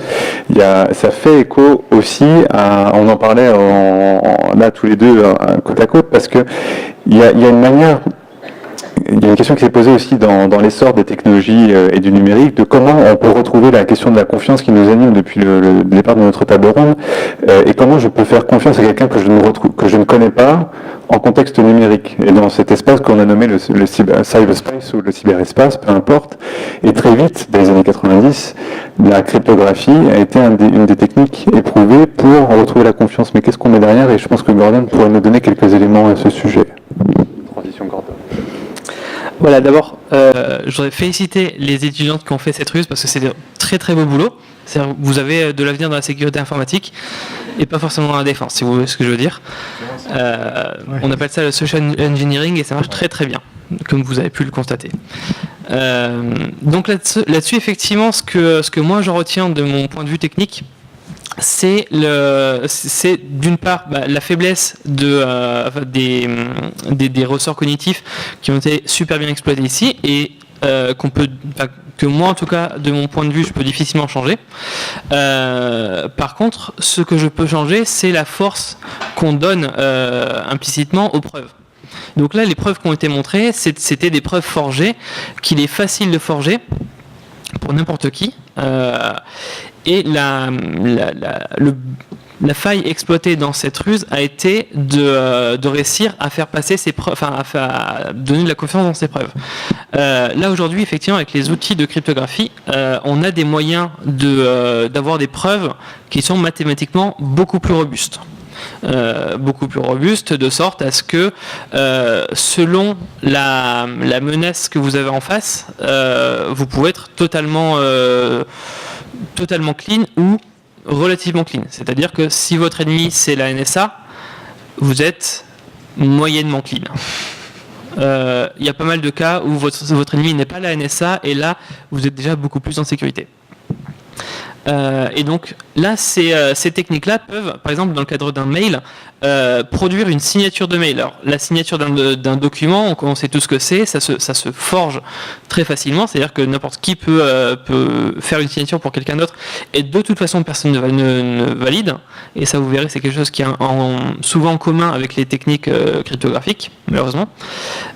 ça fait écho aussi on en parlait là tous les deux côte à côte, parce que il y a une manière. Il y a une question qui s'est posée aussi dans l'essor des technologies et du numérique, de comment on peut retrouver la question de la confiance qui nous anime depuis le départ de notre table ronde, et comment je peux faire confiance à quelqu'un que je ne connais pas en contexte numérique. Et dans cet espace qu'on a nommé le cyberspace ou le cyberespace, peu importe, et très vite, dans les années 90, la cryptographie a été une des techniques éprouvées pour retrouver la confiance. Mais qu'est-ce qu'on met derrière? Et je pense que Gordon pourrait nous donner quelques éléments à ce sujet. Transition Gordon. Voilà, d'abord, je voudrais féliciter les étudiantes qui ont fait cette ruse parce que c'est un très très beau boulot. C'est-à-dire, vous avez de l'avenir dans la sécurité informatique et pas forcément dans la défense, si vous voyez ce que je veux dire. On appelle ça le social engineering et ça marche très très bien, comme vous avez pu le constater. Donc là-dessus, effectivement, ce que moi je retiens de mon point de vue technique, c'est d'une part la faiblesse des ressorts cognitifs qui ont été super bien exploités ici et que moi en tout cas de mon point de vue je peux difficilement changer. Par contre, ce que je peux changer, c'est la force qu'on donne implicitement aux preuves. Donc là, les preuves qui ont été montrées, c'était des preuves forgées, qu'il est facile de forger pour n'importe qui. Et la faille exploitée dans cette ruse a été de réussir à faire passer ses preuves, à donner de la confiance dans ses preuves. Là aujourd'hui, effectivement, avec les outils de cryptographie, on a des moyens d'avoir des preuves qui sont mathématiquement beaucoup plus robustes. De sorte à ce que selon la menace que vous avez en face, vous pouvez être totalement clean ou relativement clean. C'est-à-dire que si votre ennemi c'est la NSA, vous êtes moyennement clean. Il y a pas mal de cas où votre ennemi n'est pas la NSA et là vous êtes déjà beaucoup plus en sécurité. Et donc là, ces techniques-là peuvent, par exemple dans le cadre d'un mail, produire une signature de mail. Alors la signature d'un document, on sait tout ce que c'est, ça se forge très facilement, c'est-à-dire que n'importe qui peut faire une signature pour quelqu'un d'autre et de toute façon personne ne valide, et ça vous verrez c'est quelque chose qui est souvent en commun avec les techniques cryptographiques, malheureusement.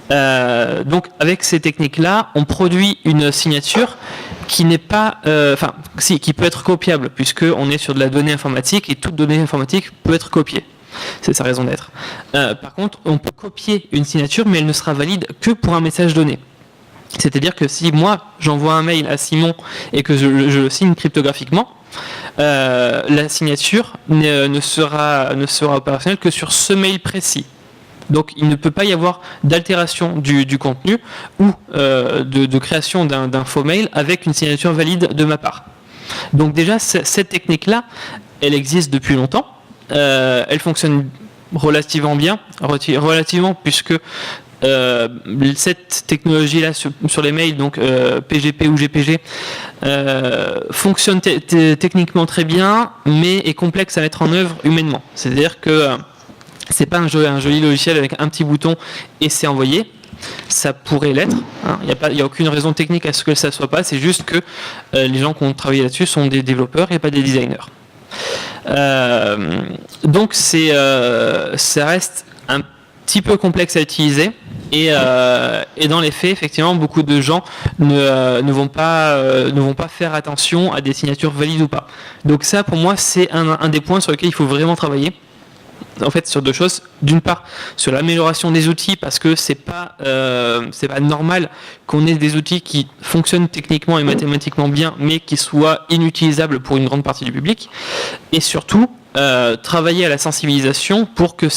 Donc avec ces techniques-là, on produit une signature qui n'est pas, qui peut être copiable, puisqu'on est sur de la donnée informatique et toute donnée informatique peut être copiée. C'est sa raison d'être. Par contre, on peut copier une signature, mais elle ne sera valide que pour un message donné. C'est-à-dire que si moi, j'envoie un mail à Simon et que je le signe cryptographiquement, la signature ne sera opérationnelle que sur ce mail précis. Donc il ne peut pas y avoir d'altération du contenu ou de création d'un faux mail avec une signature valide de ma part. Donc déjà, cette technique-là, elle existe depuis longtemps. Elle fonctionne relativement bien, puisque cette technologie-là sur les mails, donc PGP ou GPG, fonctionne techniquement très bien, mais est complexe à mettre en œuvre humainement. C'est-à-dire que c'est pas un joli logiciel avec un petit bouton et c'est envoyé. Ça pourrait l'être. Il n'y a aucune raison technique à ce que ça ne soit pas. C'est juste que les gens qui ont travaillé là-dessus sont des développeurs et pas des designers. Donc ça reste un petit peu complexe à utiliser. Et dans les faits, effectivement, beaucoup de gens ne vont pas faire attention à des signatures valides ou pas. Donc ça, pour moi, c'est un des points sur lesquels il faut vraiment travailler. en fait sur deux choses. D'une part, sur l'amélioration des outils, parce que c'est pas normal qu'on ait des outils qui fonctionnent techniquement et mathématiquement bien, mais qui soient inutilisables pour une grande partie du public. Et surtout, travailler à la sensibilisation pour que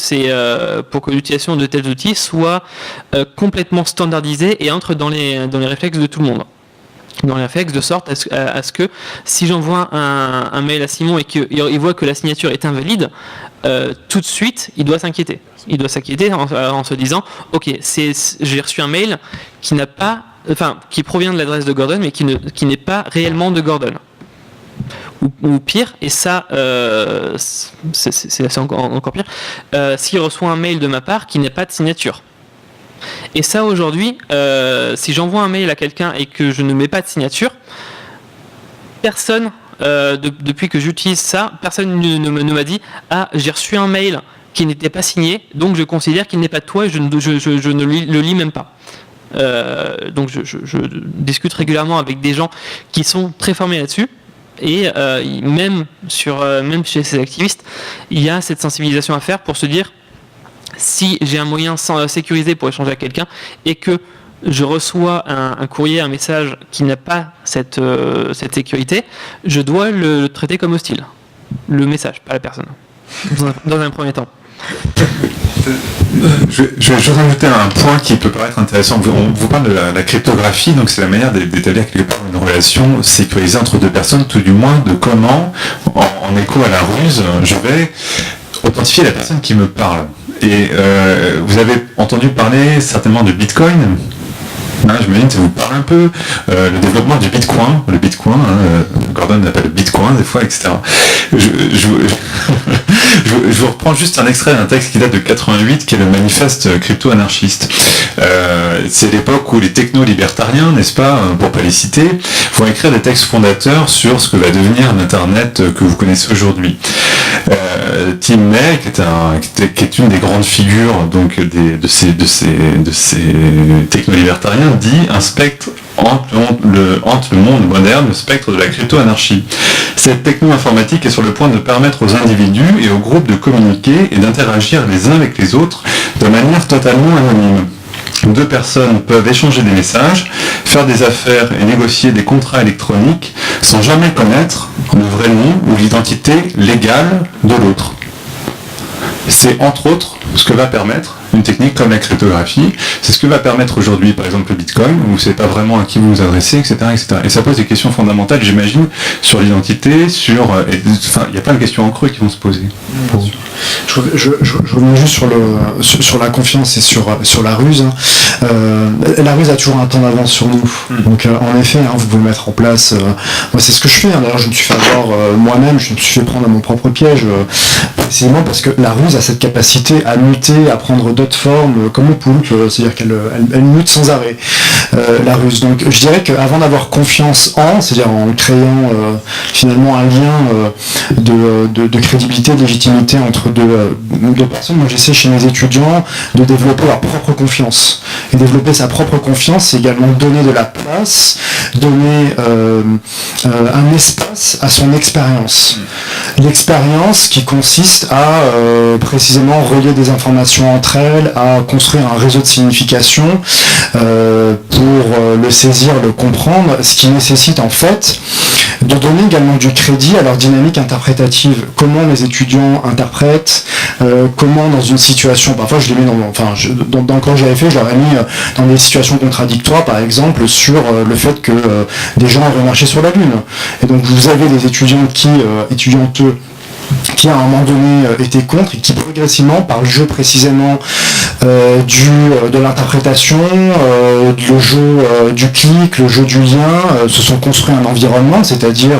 l'utilisation de tels outils soit complètement standardisée et entre dans les réflexes de tout le monde. Dans les réflexes, de sorte à ce que si j'envoie un mail à Simon et qu'il voit que la signature est invalide, tout de suite il doit s'inquiéter. Il doit s'inquiéter en se disant ok, j'ai reçu un mail qui provient de l'adresse de Gordon mais qui n'est pas réellement de Gordon. Ou pire, et ça c'est encore pire, s'il reçoit un mail de ma part qui n'est pas de signature. Et ça aujourd'hui, si j'envoie un mail à quelqu'un et que je ne mets pas de signature, personne, depuis que j'utilise ça, personne ne m'a dit « Ah, j'ai reçu un mail qui n'était pas signé, donc je considère qu'il n'est pas de toi et je ne le lis même pas ». Donc je discute régulièrement avec des gens qui sont très formés là-dessus. Et même chez ces activistes, il y a cette sensibilisation à faire pour se dire si j'ai un moyen sécurisé pour échanger avec quelqu'un et que je reçois un courrier, un message qui n'a pas cette sécurité, je dois le traiter comme hostile. Le message, pas la personne. Dans un premier temps. Je vais juste rajouter un point qui peut paraître intéressant. On vous parle de la cryptographie, donc c'est la manière d'établir quelque part une relation sécurisée entre deux personnes, tout du moins de comment, en écho à la ruse, je vais authentifier la personne qui me parle. Et vous avez entendu parler certainement de Bitcoin. J'imagine que ça vous parle un peu. Le développement du Bitcoin, Gordon l'appelle Bitcoin des fois, etc. Je vous reprends juste un extrait d'un texte qui date de 88, qui est le manifeste crypto-anarchiste. C'est l'époque où les techno-libertariens, n'est-ce pas, pour pas les citer, vont écrire des textes fondateurs sur ce que va devenir l'Internet que vous connaissez aujourd'hui. Tim May, qui est une des grandes figures donc de ces techno-libertariens, dit un spectre hante le monde moderne, le spectre de la crypto-anarchie. Cette techno-informatique est sur le point de permettre aux individus et aux groupes de communiquer et d'interagir les uns avec les autres de manière totalement anonyme. Deux personnes peuvent échanger des messages, faire des affaires et négocier des contrats électroniques sans jamais connaître le vrai nom ou l'identité légale de l'autre. C'est entre autres ce que va permettre une technique comme la cryptographie. C'est ce que va permettre aujourd'hui, par exemple, le Bitcoin, où vous ne savez pas vraiment à qui vous vous adressez, etc., etc. Et ça pose des questions fondamentales, j'imagine, sur l'identité, il y a plein de questions en creux qui vont se poser. Je reviens juste sur la confiance et sur la ruse. La ruse a toujours un temps d'avance sur nous. Donc en effet, vous pouvez mettre en place. Moi, c'est ce que je fais. D'ailleurs, je me suis fait avoir moi-même. Je me suis fait prendre à mon propre piège, précisément parce que la ruse a cette capacité à muter, à prendre d'autres formes, comme le poulpe. C'est-à-dire qu'elle mute sans arrêt. La ruse. Donc, je dirais qu'avant d'avoir confiance c'est-à-dire en créant finalement un lien de crédibilité, de légitimité entre deux personnes, moi j'essaie chez mes étudiants de développer leur propre confiance. Et développer sa propre confiance, c'est également donner de la place, donner un espace à son expérience. L'expérience qui consiste à précisément relier des informations entre elles, à construire un réseau de signification pour le saisir, le comprendre, ce qui nécessite en fait de donner également du crédit à leur dynamique interprétative. Comment mes étudiants interprètent, comment dans une situation, parfois je les mets dans le cours que j'avais fait, je leur ai mis dans des situations contradictoires, par exemple sur le fait que des gens avaient marché sur la Lune. Et donc vous avez des étudiants étudianteux qui à un moment donné étaient contre et qui progressivement, par le jeu précisément de l'interprétation, le jeu du clic, le jeu du lien, se sont construits un environnement, c'est-à-dire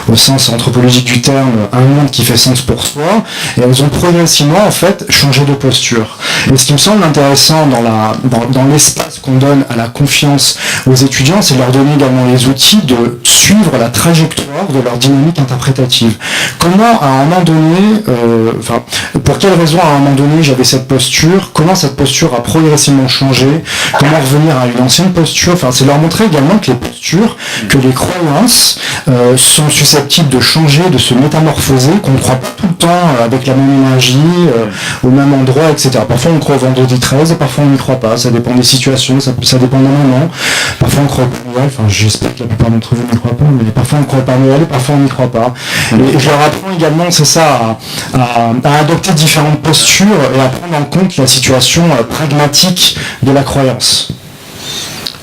au sens anthropologique du terme, un monde qui fait sens pour soi, et elles ont progressivement en fait changé de posture. Et ce qui me semble intéressant dans l'espace qu'on donne à la confiance aux étudiants, c'est de leur donner également les outils de suivre la trajectoire de leur dynamique interprétative. Comment à un moment donné, pour quelle raison à un moment donné j'avais cette posture, comment cette posture a progressivement changé, comment revenir à une ancienne posture, c'est leur montrer également que les postures posture, que les croyances sont susceptibles de changer, de se métamorphoser, qu'on ne croit pas tout le temps avec la même énergie, au même endroit, etc. Parfois on croit au vendredi 13, et parfois on n'y croit pas. Ça dépend des situations, ça dépend d'un moment. Parfois on croit au Père Noël, enfin j'espère que la plupart d'entre vous n'y croient pas, mais parfois on croit au Père Noël et parfois on n'y croit pas. Et je leur apprends également, c'est ça, à adopter différentes postures et à prendre en compte la situation pragmatique de la croyance.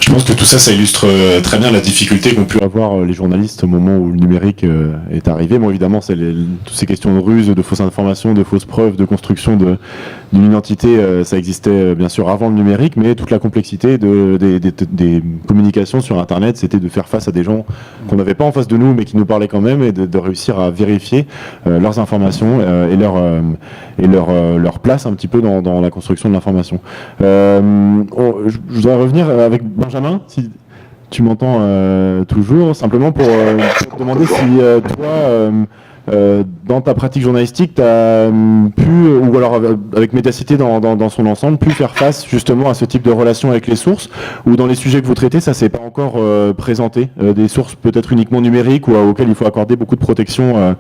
Je pense que tout ça, ça illustre très bien la difficulté qu'ont pu avoir les journalistes au moment où le numérique est arrivé. Bon, évidemment, c'est toutes ces questions de ruse, de fausses informations, de fausses preuves, de construction d'une identité, ça existait bien sûr avant le numérique, mais toute la complexité des communications sur Internet, c'était de faire face à des gens qu'on n'avait pas en face de nous, mais qui nous parlaient quand même, et de réussir à vérifier leurs informations et leur place un petit peu dans la construction de l'information. Je voudrais revenir avec Benjamin, si tu m'entends toujours, simplement pour te demander si toi, dans ta pratique journalistique, tu as pu, ou alors avec Médiacité dans son ensemble, pu faire face justement à ce type de relation avec les sources, ou dans les sujets que vous traitez, ça s'est pas encore présenté, des sources peut-être uniquement numériques ou auxquelles il faut accorder beaucoup de protection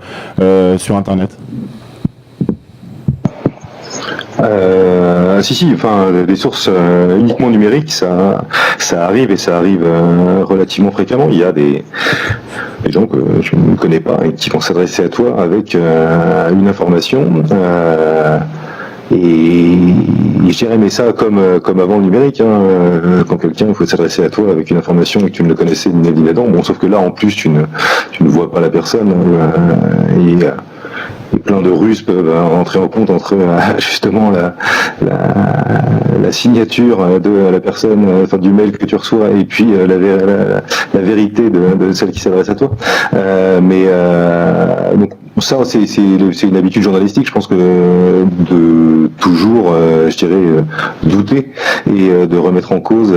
sur Internet? Si, enfin, des sources uniquement numériques, ça arrive et ça arrive relativement fréquemment. Il y a des gens que je ne connais pas et qui vont s'adresser à toi avec une information. Et je dirais, mais ça comme avant le numérique, quand quelqu'un faut s'adresser à toi avec une information et que tu ne le connaissais ni là-dedans, bon, sauf que là en plus tu ne vois pas la personne et plein de ruses peuvent rentrer en compte entre justement la signature de la personne, enfin du mail que tu reçois, et puis la vérité de celle qui s'adresse à toi. Donc ça c'est une habitude journalistique, je pense, que de toujours, je dirais, douter et de remettre en cause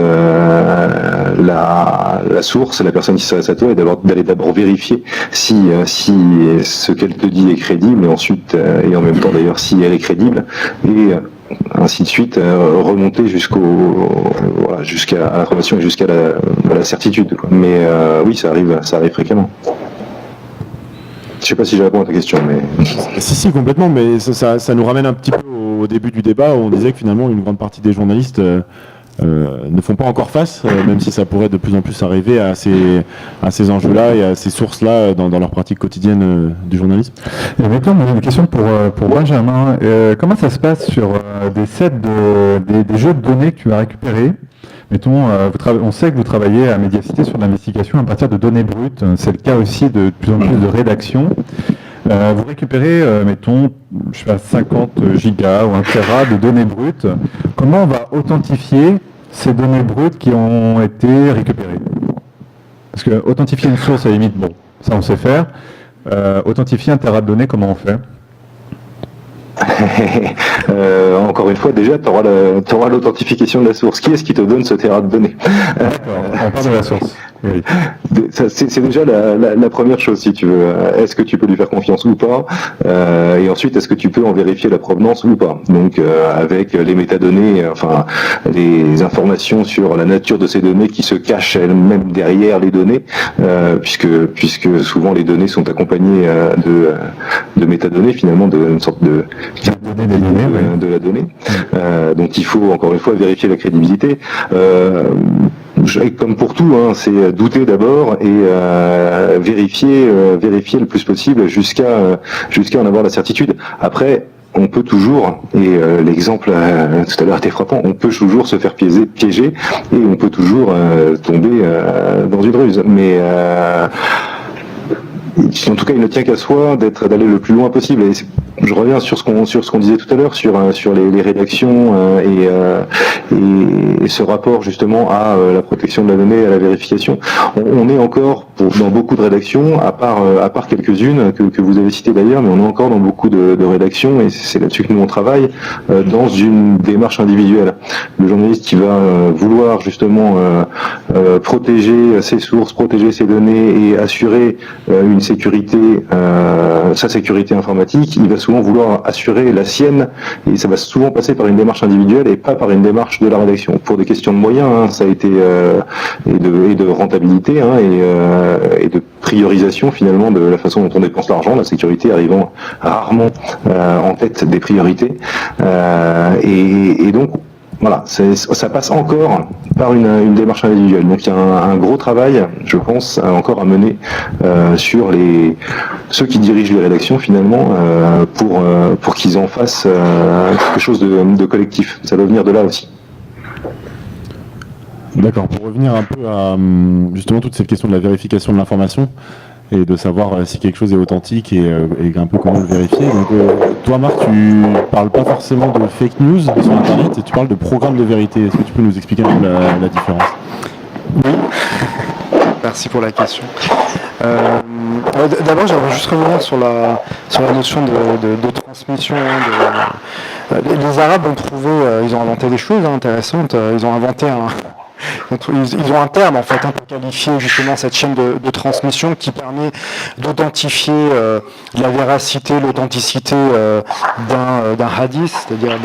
la source, la personne qui s'adresse à toi, et d'aller d'abord vérifier si ce qu'elle te dit est crédible, et ensuite et en même temps d'ailleurs si elle est crédible, et ainsi de suite, remonter jusqu'à l'information et jusqu'à la certitude, quoi. Mais oui, ça arrive fréquemment. Je sais pas si je réponds à ta question, mais... Si, complètement, mais ça nous ramène un petit peu au début du débat où on disait que finalement une grande partie des journalistes ne font pas encore face, même si ça pourrait de plus en plus arriver à ces enjeux-là et à ces sources-là dans leur pratique quotidienne du journalisme. Et maintenant, une question pour Benjamin. Comment ça se passe sur des sets des jeux de données que tu as récupérés? Mettons, on sait que vous travaillez à Médiacité sur l'investigation à partir de données brutes. C'est le cas aussi de plus en plus de rédactions. Vous récupérez, mettons, je sais pas, 50 gigas ou 1 téra de données brutes. Comment on va authentifier ces données brutes qui ont été récupérées? Parce que authentifier une source, à la limite, bon, ça on sait faire. Authentifier 1 téra de données, comment on fait? Encore une fois, déjà, tu auras l'authentification de la source. Qui est-ce qui te donne ce téra de données? D'accord, on parle de la source. Oui. C'est déjà la première chose, si tu veux. Est-ce que tu peux lui faire confiance ou pas? Et ensuite, est-ce que tu peux en vérifier la provenance ou pas? Donc, avec les métadonnées, enfin, les informations sur la nature de ces données qui se cachent elles-mêmes derrière les données, puisque souvent les données sont accompagnées de métadonnées, finalement, d'une sorte de la donnée. Donc, il faut encore une fois vérifier la crédibilité. Comme pour tout, c'est douter d'abord et vérifier le plus possible jusqu'à en avoir la certitude. Après, on peut toujours, et l'exemple tout à l'heure était frappant, on peut toujours se faire piéger et on peut toujours tomber dans une ruse. Mais en tout cas, il ne tient qu'à soi d'aller le plus loin possible. Et je reviens sur ce qu'on disait tout à l'heure sur les rédactions et ce rapport justement à la protection de la donnée, à la vérification. On est encore dans beaucoup de rédactions, à part quelques-unes que vous avez citées d'ailleurs, mais on est encore dans beaucoup de rédactions, et c'est là-dessus que nous on travaille, dans une démarche individuelle. Le journaliste qui va vouloir justement protéger ses sources, protéger ses données et assurer une sécurité, sa sécurité informatique, il va souvent vouloir assurer la sienne, et ça va souvent passer par une démarche individuelle et pas par une démarche de la rédaction. Pour des questions de moyens, hein, ça a été et de rentabilité, hein, et de priorisation finalement de la façon dont on dépense l'argent, la sécurité arrivant rarement en tête des priorités, et donc voilà, ça passe encore par une démarche individuelle. Donc il y a un gros travail, je pense, encore à mener sur ceux qui dirigent les rédactions finalement, pour qu'ils en fassent quelque chose de collectif. Ça doit venir de là aussi. D'accord, pour revenir un peu à justement toute cette question de la vérification de l'information et de savoir si quelque chose est authentique et un peu comment le vérifier. Donc toi Marc, tu parles pas forcément de fake news sur internet, et tu parles de programme de vérité. Est-ce que tu peux nous expliquer un peu la différence? Oui, merci pour la question. D'abord, j'aimerais juste revenir sur la notion de transmission. Les Arabes ont trouvé, ils ont inventé des choses intéressantes. Ils ont inventé ils ont un terme en fait pour qualifier justement cette chaîne de transmission qui permet d'authentifier la véracité, l'authenticité d'un hadith, c'est-à-dire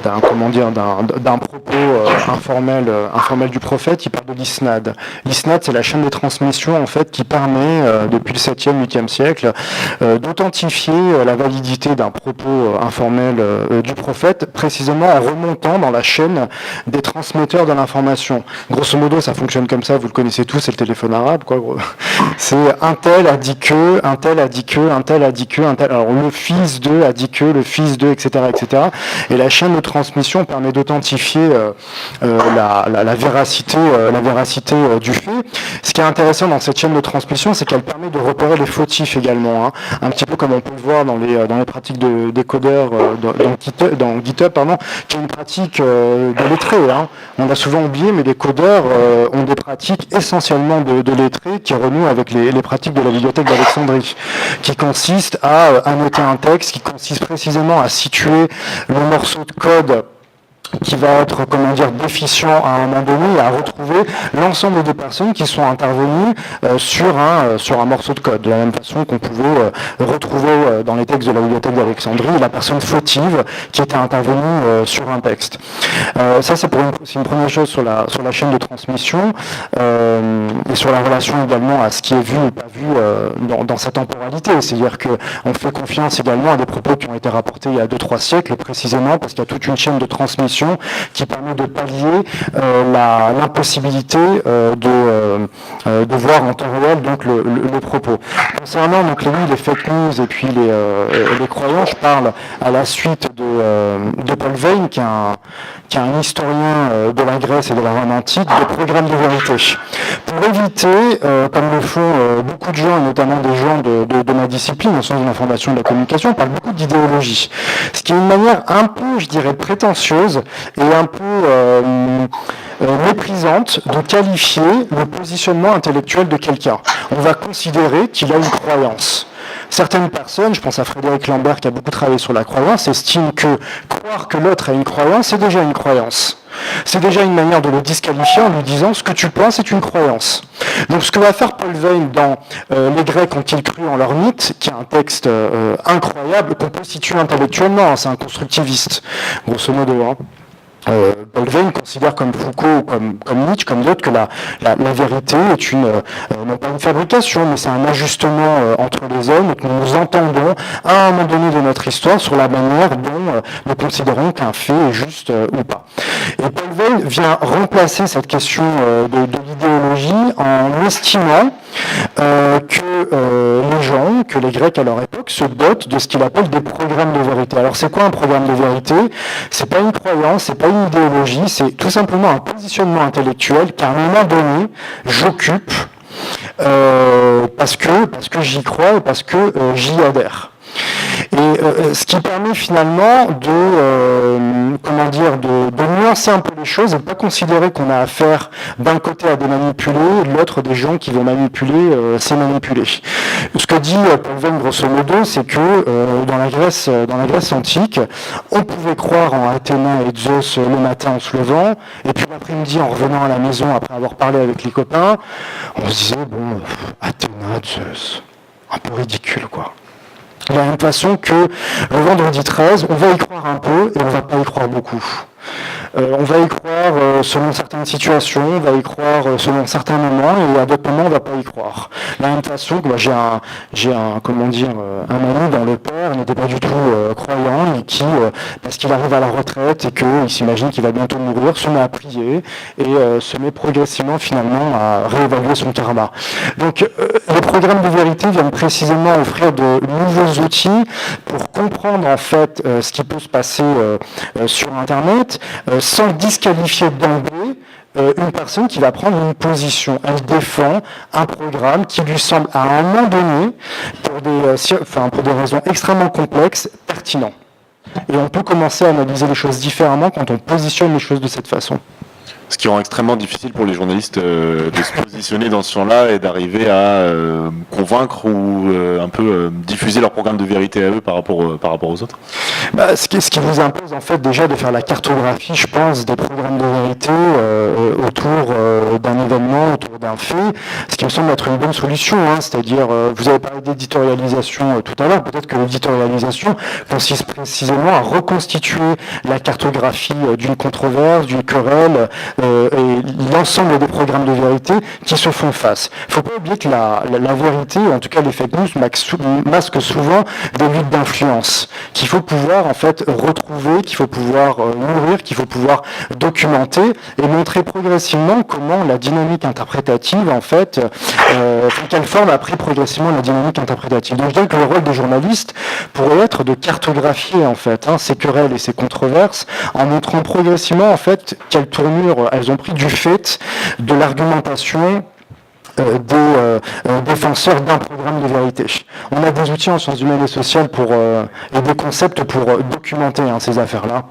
d'un propos informel du prophète. Il parle de l'isnad. L'isnad, c'est la chaîne de transmission en fait qui permet depuis le 7e, 8e siècle d'authentifier la validité d'un propos informel du prophète, précisément en remontant dans la chaîne des transmetteurs de l'information. Grosso modo, ça fonctionne comme ça, vous le connaissez tous, c'est le téléphone arabe, quoi. C'est un tel a dit que, un tel a dit que, un tel a dit que, un tel. Alors le fils d'eux a dit que, le fils d'eux, etc., etc. Et la chaîne de transmission permet d'authentifier la véracité du fait. Ce qui est intéressant dans cette chaîne de transmission, c'est qu'elle permet de repérer les fautifs également, hein. Un petit peu comme on peut le voir dans les pratiques des codeurs dans GitHub, qui est une pratique de lettrés, hein. On l'a souvent oublié, mais les codeurs ont des pratiques essentiellement de lettrés qui renouent avec les pratiques de la bibliothèque d'Alexandrie, qui consistent à annoter un texte, qui consiste précisément à situer le morceau de code qui va être, déficient à un moment donné, et à retrouver l'ensemble des personnes qui sont intervenues sur un morceau de code, de la même façon qu'on pouvait retrouver dans les textes de la bibliothèque d'Alexandrie la personne fautive qui était intervenue sur un texte. Ça, c'est une première chose sur la chaîne de transmission, et sur la relation également à ce qui est vu ou pas vu dans sa temporalité. C'est-à-dire qu'on fait confiance également à des propos qui ont été rapportés il y a 2-3 siècles, précisément parce qu'il y a toute une chaîne de transmission qui permet de pallier l'impossibilité de voir en temps réel donc le propos. Concernant donc les fake news et puis les croyants, je parle à la suite de Paul Veyne, qui est un historien de la Grèce et de la Rome antique, de programmes de vérité. Pour éviter, comme le font beaucoup de gens, et notamment des gens de ma discipline, au sens de l'information et de la communication, on parle beaucoup d'idéologie. Ce qui est une manière un peu, je dirais, prétentieuse et un peu méprisante de qualifier le positionnement intellectuel de quelqu'un. On va considérer qu'il a une croyance. Certaines personnes, je pense à Frédéric Lambert qui a beaucoup travaillé sur la croyance, estiment que croire que l'autre a une croyance, c'est déjà une croyance. C'est déjà une manière de le disqualifier en lui disant ce que tu penses est une croyance. Donc ce que va faire Paul Veyne dans Les Grecs ont-ils cru en leur mythe, qui est un texte incroyable qu'on peut situer intellectuellement, hein, c'est un constructiviste, grosso modo, hein. Paul Veyne considère comme Foucault, comme Nietzsche, comme d'autres, que la vérité est non pas une fabrication, mais c'est un ajustement entre les hommes, et que nous nous entendons à un moment donné de notre histoire sur la manière dont nous considérons qu'un fait est juste ou pas. Et Paul Veyne vient remplacer cette question de l'idéologie en estimant que les Grecs à leur époque se dotent de ce qu'il appelle des programmes de vérité. Alors c'est quoi un programme de vérité? C'est pas une croyance, c'est pas une idéologie, c'est tout simplement un positionnement intellectuel qu'à un moment donné, j'occupe parce que j'y crois et parce que j'y adhère. Et ce qui permet finalement de nuancer un peu les choses et de pas considérer qu'on a affaire d'un côté à des manipulés et de l'autre des gens qui vont manipuler ces manipulés. Ce que dit Paul Venn grosso modo, c'est que dans la Grèce antique, on pouvait croire en Athéna et Zeus le matin en se levant, et puis l'après-midi en revenant à la maison après avoir parlé avec les copains, on se disait bon, Athéna, Zeus, un peu ridicule quoi. De la même façon que le vendredi 13, on va y croire un peu et on va pas y croire beaucoup. On va y croire selon certaines situations, on va y croire selon certains moments, et à d'autres moments on va pas y croire. De la même façon que j'ai un ami dont le père n'était pas du tout croyant et qui, parce qu'il arrive à la retraite et qu'il s'imagine qu'il va bientôt mourir, se met à prier et se met progressivement finalement à réévaluer son karma. Donc les programmes de vérité viennent précisément offrir de nouveaux outils pour comprendre en fait ce qui peut se passer sur Internet, sans disqualifier d'emblée une personne qui va prendre une position. Elle défend un programme qui lui semble à un moment donné, pour des raisons extrêmement complexes, pertinent. Et on peut commencer à analyser les choses différemment quand on positionne les choses de cette façon. Ce qui rend extrêmement difficile pour les journalistes de se positionner dans ce champ-là et d'arriver à convaincre ou un peu diffuser leur programme de vérité à eux par rapport aux autres. Ce qui vous impose en fait déjà de faire la cartographie, je pense, des programmes de vérité autour d'un événement, autour d'un fait, ce qui me semble être une bonne solution. C'est-à-dire, vous avez parlé d'éditorialisation tout à l'heure, peut-être que l'éditorialisation consiste précisément à reconstituer la cartographie d'une controverse, d'une querelle, et l'ensemble des programmes de vérité qui se font face. Il ne faut pas oublier que la vérité, en tout cas les fake news, masquent souvent des luttes d'influence qu'il faut pouvoir en fait retrouver, qu'il faut pouvoir nourrir, qu'il faut pouvoir documenter et montrer progressivement comment la dynamique interprétative en fait, quelle forme a pris progressivement la dynamique interprétative. Donc je dirais que le rôle des journalistes pourrait être de cartographier en fait ces querelles et ces controverses en montrant progressivement en fait quelle tournure elles ont pris du fait de l'argumentation des défenseurs d'un programme de vérité. On a des outils en sciences humaines et sociales et des concepts pour documenter ces affaires-là.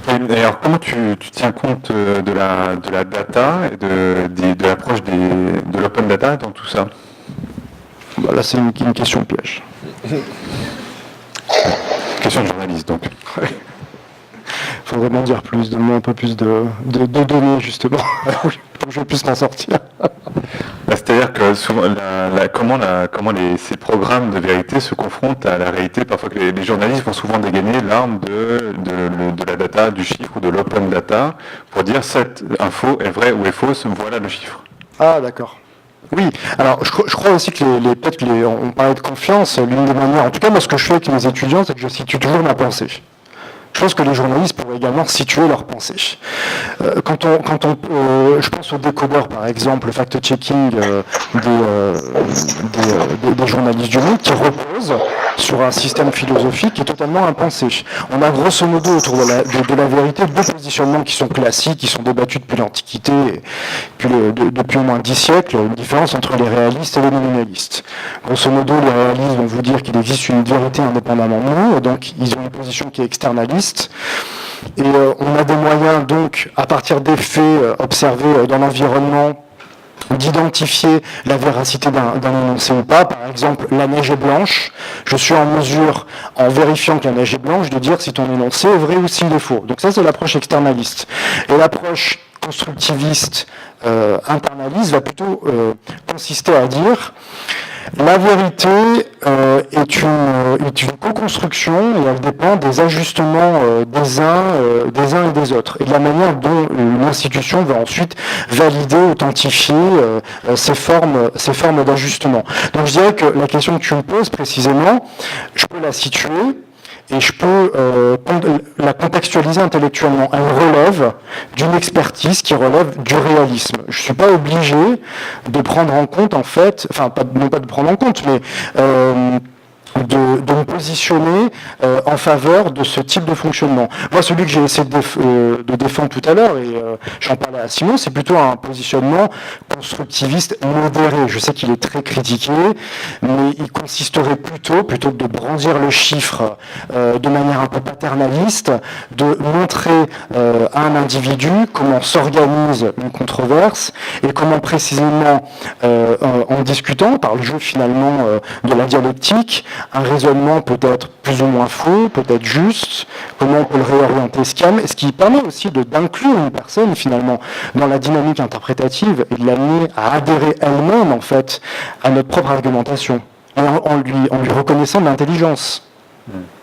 Et alors, comment tu tiens compte de la data et de l'approche de l'open data dans tout ça? Là, c'est une question piège. Question de journaliste, donc. Il faudrait m'en dire plus, donne-moi un peu plus de données, justement, pour que je puisse m'en sortir. C'est-à-dire que souvent, comment ces programmes de vérité se confrontent à la réalité. Parfois que les journalistes vont souvent dégainer l'arme de la data, du chiffre ou de l'open data pour dire cette info est vraie ou est fausse, voilà le chiffre. Ah, d'accord. Oui, alors je crois aussi que on parlait de confiance, l'une des manières, en tout cas moi ce que je fais avec mes étudiants, c'est que je situe toujours ma pensée. Je pense que les journalistes pourraient également situer leur pensée. Je pense aux décodeurs, par exemple, le fact-checking des journalistes du Monde, qui repose sur un système philosophique qui est totalement impensé. On a grosso modo autour de la vérité deux positionnements qui sont classiques, qui sont débattus depuis l'Antiquité, depuis au moins 10 siècles, une différence entre les réalistes et les nominalistes. Grosso modo, les réalistes vont vous dire qu'il existe une vérité indépendamment de nous, donc ils ont une position qui est externaliste. Et on a des moyens donc, à partir des faits observés dans l'environnement, d'identifier la véracité d'un énoncé ou pas. Par exemple, la neige est blanche. Je suis en mesure, en vérifiant que la neige est blanche, de dire si ton énoncé est vrai ou s'il est faux. Donc ça, c'est l'approche externaliste. Et l'approche constructiviste, internaliste, va plutôt consister à dire la vérité est une co-construction et elle dépend des ajustements des uns et des autres et de la manière dont l'institution va ensuite valider, authentifier ces formes d'ajustement. Donc je dirais que la question que tu me poses précisément, je peux la situer et je peux la contextualiser intellectuellement. Elle relève d'une expertise qui relève du réalisme. Je ne suis pas obligé de prendre en compte, en fait, enfin, non pas de prendre en compte, mais de me positionner en faveur de ce type de fonctionnement. Moi, celui que j'ai essayé de défendre tout à l'heure, et j'en parlais à Simon, c'est plutôt un positionnement constructiviste modéré. Je sais qu'il est très critiqué, mais il consisterait plutôt que de brandir le chiffre de manière un peu paternaliste, de montrer à un individu comment s'organise une controverse et comment précisément, en discutant par le jeu finalement de la dialectique, un raisonnement peut-être plus ou moins faux, peut-être juste, comment on peut le réorienter, ce qui permet aussi d'inclure une personne finalement dans la dynamique interprétative et de l'amener à adhérer elle-même en fait à notre propre argumentation, en lui reconnaissant de l'intelligence.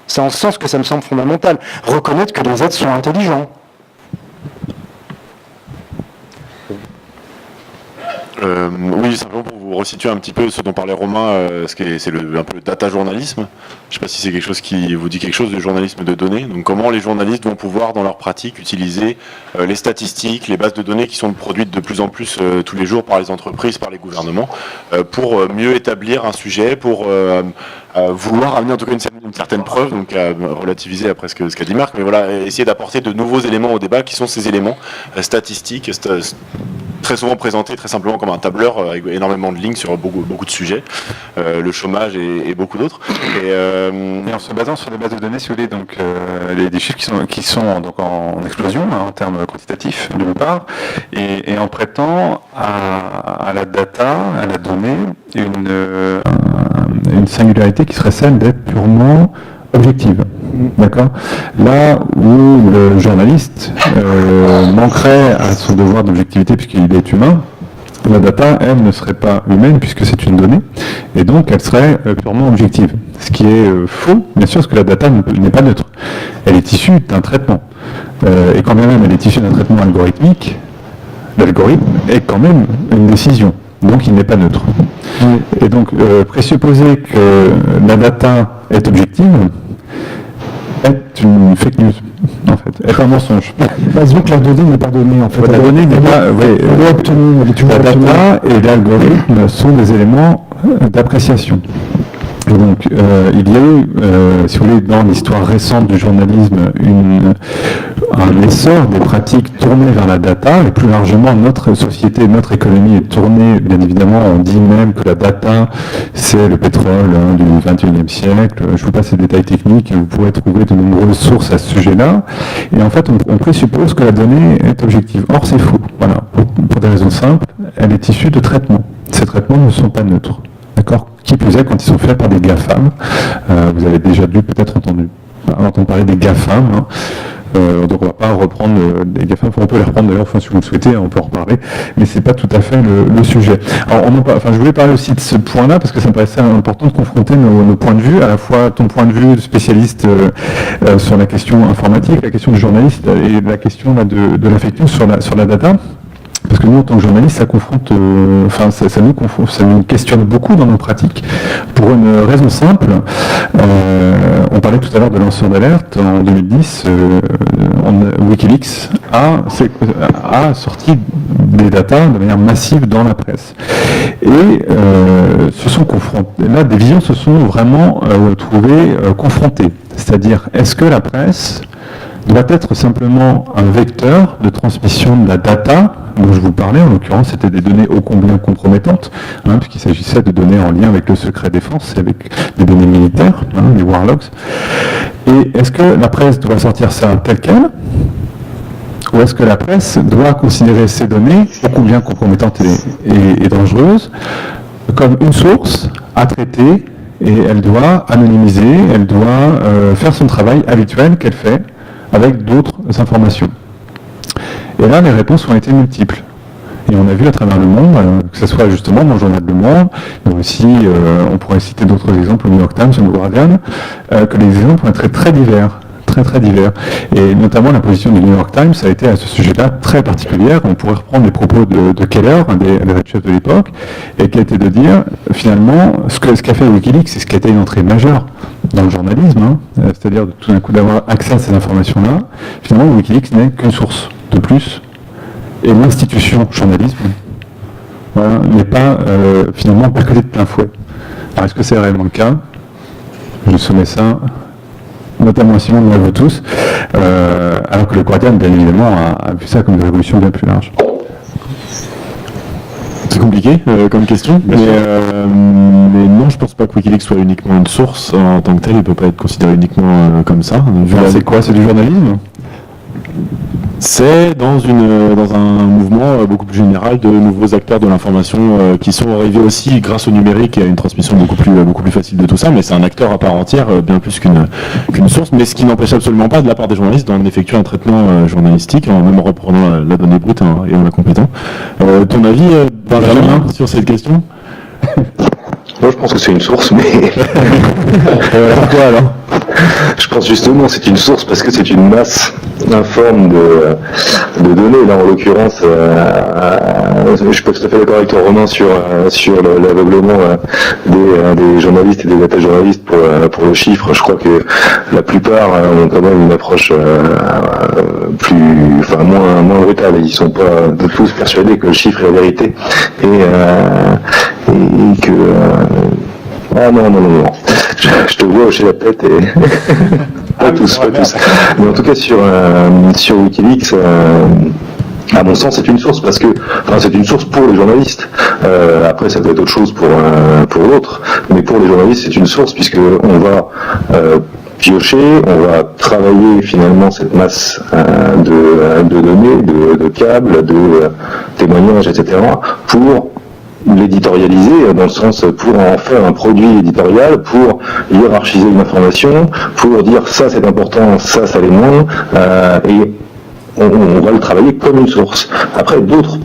C'est en ce sens que ça me semble fondamental, reconnaître que les êtres sont intelligents. Oui, simplement pour vous resituer un petit peu ce dont parlait Romain, c'est un peu le data journalisme. Je ne sais pas si c'est quelque chose qui vous dit quelque chose, du journalisme de données. Donc comment les journalistes vont pouvoir, dans leur pratique, utiliser les statistiques, les bases de données qui sont produites de plus en plus tous les jours par les entreprises, par les gouvernements, pour mieux établir un sujet, pour vouloir amener en tout cas une certaine preuve, donc à relativiser après ce qu'a dit Marc, mais voilà, essayer d'apporter de nouveaux éléments au débat qui sont ces éléments statistiques, très souvent présentés très simplement comme un tableur avec énormément de lignes sur beaucoup de sujets, le chômage et beaucoup d'autres. Et en se basant sur des bases de données, si vous voulez, donc des chiffres qui sont donc en explosion en termes quantitatifs d'une part, et en prêtant à la data, à la donnée, une singularité qui serait celle d'être purement objective. D'accord ? Là où le journaliste manquerait à son devoir d'objectivité puisqu'il est humain, la data, elle, ne serait pas humaine puisque c'est une donnée, et donc elle serait purement objective. Ce qui est faux, bien sûr, parce que la data n'est pas neutre. Elle est issue d'un traitement. Et quand bien même elle est issue d'un traitement algorithmique, l'algorithme est quand même une décision. Donc il n'est pas neutre. Et donc présupposer que la data est objective est une fake news, en fait, est un mensonge. Disons que la donnée n'est pas donnée, en fait. La donnée n'est pas... La data et l'algorithme sont des éléments d'appréciation. Et donc, il y a eu, si vous voulez, dans l'histoire récente du journalisme, un essor des pratiques tournées vers la data, et plus largement, notre société, notre économie est tournée, bien évidemment, on dit même que la data, c'est le pétrole du XXIe siècle. Je vous passe les détails techniques, vous pourrez trouver de nombreuses sources à ce sujet-là. Et en fait, on présuppose que la donnée est objective. Or, c'est faux. Voilà, pour des raisons simples, elle est issue de traitements. Ces traitements ne sont pas neutres. D'accord ? Qui plus est, quand ils sont faits par des GAFAM, vous avez déjà dû peut-être entendre parler des GAFAM, hein. Donc on ne va pas reprendre des GAFAM, on peut les reprendre d'ailleurs, enfin, si vous le souhaitez, on peut en reparler, mais c'est pas tout à fait le sujet. Alors, je voulais parler aussi de ce point-là, parce que ça me paraissait important de confronter nos points de vue, à la fois ton point de vue de spécialiste sur la question informatique, la question du journaliste, et la question là, de la fake news sur la data. Parce que nous, en tant que journalistes, ça nous questionne beaucoup dans nos pratiques, pour une raison simple. On parlait tout à l'heure de lanceurs d'alerte. En 2010, Wikileaks a sorti des datas de manière massive dans la presse. Et là, des visions se sont vraiment trouvées confrontées. C'est-à-dire, est-ce que la presse doit être simplement un vecteur de transmission de la data dont je vous parlais, en l'occurrence c'était des données ô combien compromettantes, puisqu'il s'agissait de données en lien avec le secret défense et avec des données militaires, les war logs. Et est-ce que la presse doit sortir ça tel quel, ou est-ce que la presse doit considérer ces données ô combien compromettantes et dangereuses comme une source à traiter, et elle doit anonymiser, elle doit faire son travail habituel qu'elle fait avec d'autres informations. Et là, les réponses ont été multiples. Et on a vu à travers le monde, que ce soit justement dans le journal Le Monde, mais aussi, on pourrait citer d'autres exemples, au New York Times, au Guardian, que les exemples ont été très divers. Très divers. Et notamment la position du New York Times a été à ce sujet-là très particulière. On pourrait reprendre les propos de Keller, un des chefs de l'époque, et qui a été de dire, finalement, ce qu'a fait Wikileaks, c'est ce qui a été une entrée majeure dans le journalisme, c'est-à-dire tout d'un coup d'avoir accès à ces informations-là. Finalement, Wikileaks n'est qu'une source de plus, et l'institution journalisme n'est pas finalement percutée de plein fouet. Alors, est-ce que c'est réellement le cas ? Je soumets ça, notamment Simon, nous l'avons tous, alors que le Guardian, bien évidemment, a vu ça comme une révolution bien plus large. C'est compliqué comme question, mais non, je pense pas que Wikileaks soit uniquement une source en tant que telle, il peut pas être considéré uniquement comme ça. C'est quoi? C'est du journalisme? C'est dans un mouvement beaucoup plus général de nouveaux acteurs de l'information qui sont arrivés aussi grâce au numérique et à une transmission beaucoup plus facile de tout ça, mais c'est un acteur à part entière, bien plus qu'une source, mais ce qui n'empêche absolument pas de la part des journalistes d'en effectuer un traitement journalistique, même en reprenant la donnée brute et en la complétant. Ton avis, Benjamin, sur cette question? Moi, je pense que c'est une source, mais Pourquoi alors? je pense justement c'est une source parce que c'est une masse informe de données. Là, en l'occurrence, je suis pas tout à fait d'accord avec toi, Romain, sur l'aveuglement des journalistes et des data journalistes pour le chiffre. Je crois que la plupart ont quand même une approche moins brutale. Ils sont pas tous persuadés que le chiffre est la vérité et que ah non. Je te vois hocher la tête et pas tous. Mais en tout cas sur Wikileaks, à mon sens, c'est une source parce que, c'est une source pour les journalistes. Après, ça peut être autre chose pour l'autre, mais pour les journalistes, c'est une source puisque on va piocher, on va travailler finalement cette masse de données, de câbles, de témoignages, etc. pour l'éditorialiser, dans le sens pour en faire un produit éditorial, pour hiérarchiser une information, pour dire ça c'est important, ça l'est moins, et on va le travailler comme une source. Après d'autres,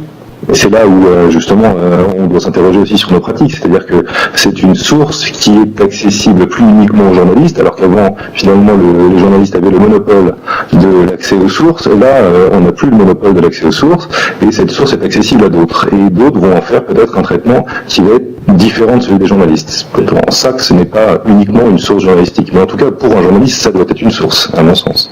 et c'est là où justement on doit s'interroger aussi sur nos pratiques, c'est-à-dire que c'est une source qui est accessible plus uniquement aux journalistes, alors qu'avant finalement les journalistes avaient le monopole de l'accès aux sources. Là on n'a plus le monopole de l'accès aux sources et cette source est accessible à d'autres, et d'autres vont en faire peut-être un traitement qui va être différent de celui des journalistes. En ça que ce n'est pas uniquement une source journalistique, mais en tout cas pour un journaliste ça doit être une source à mon sens.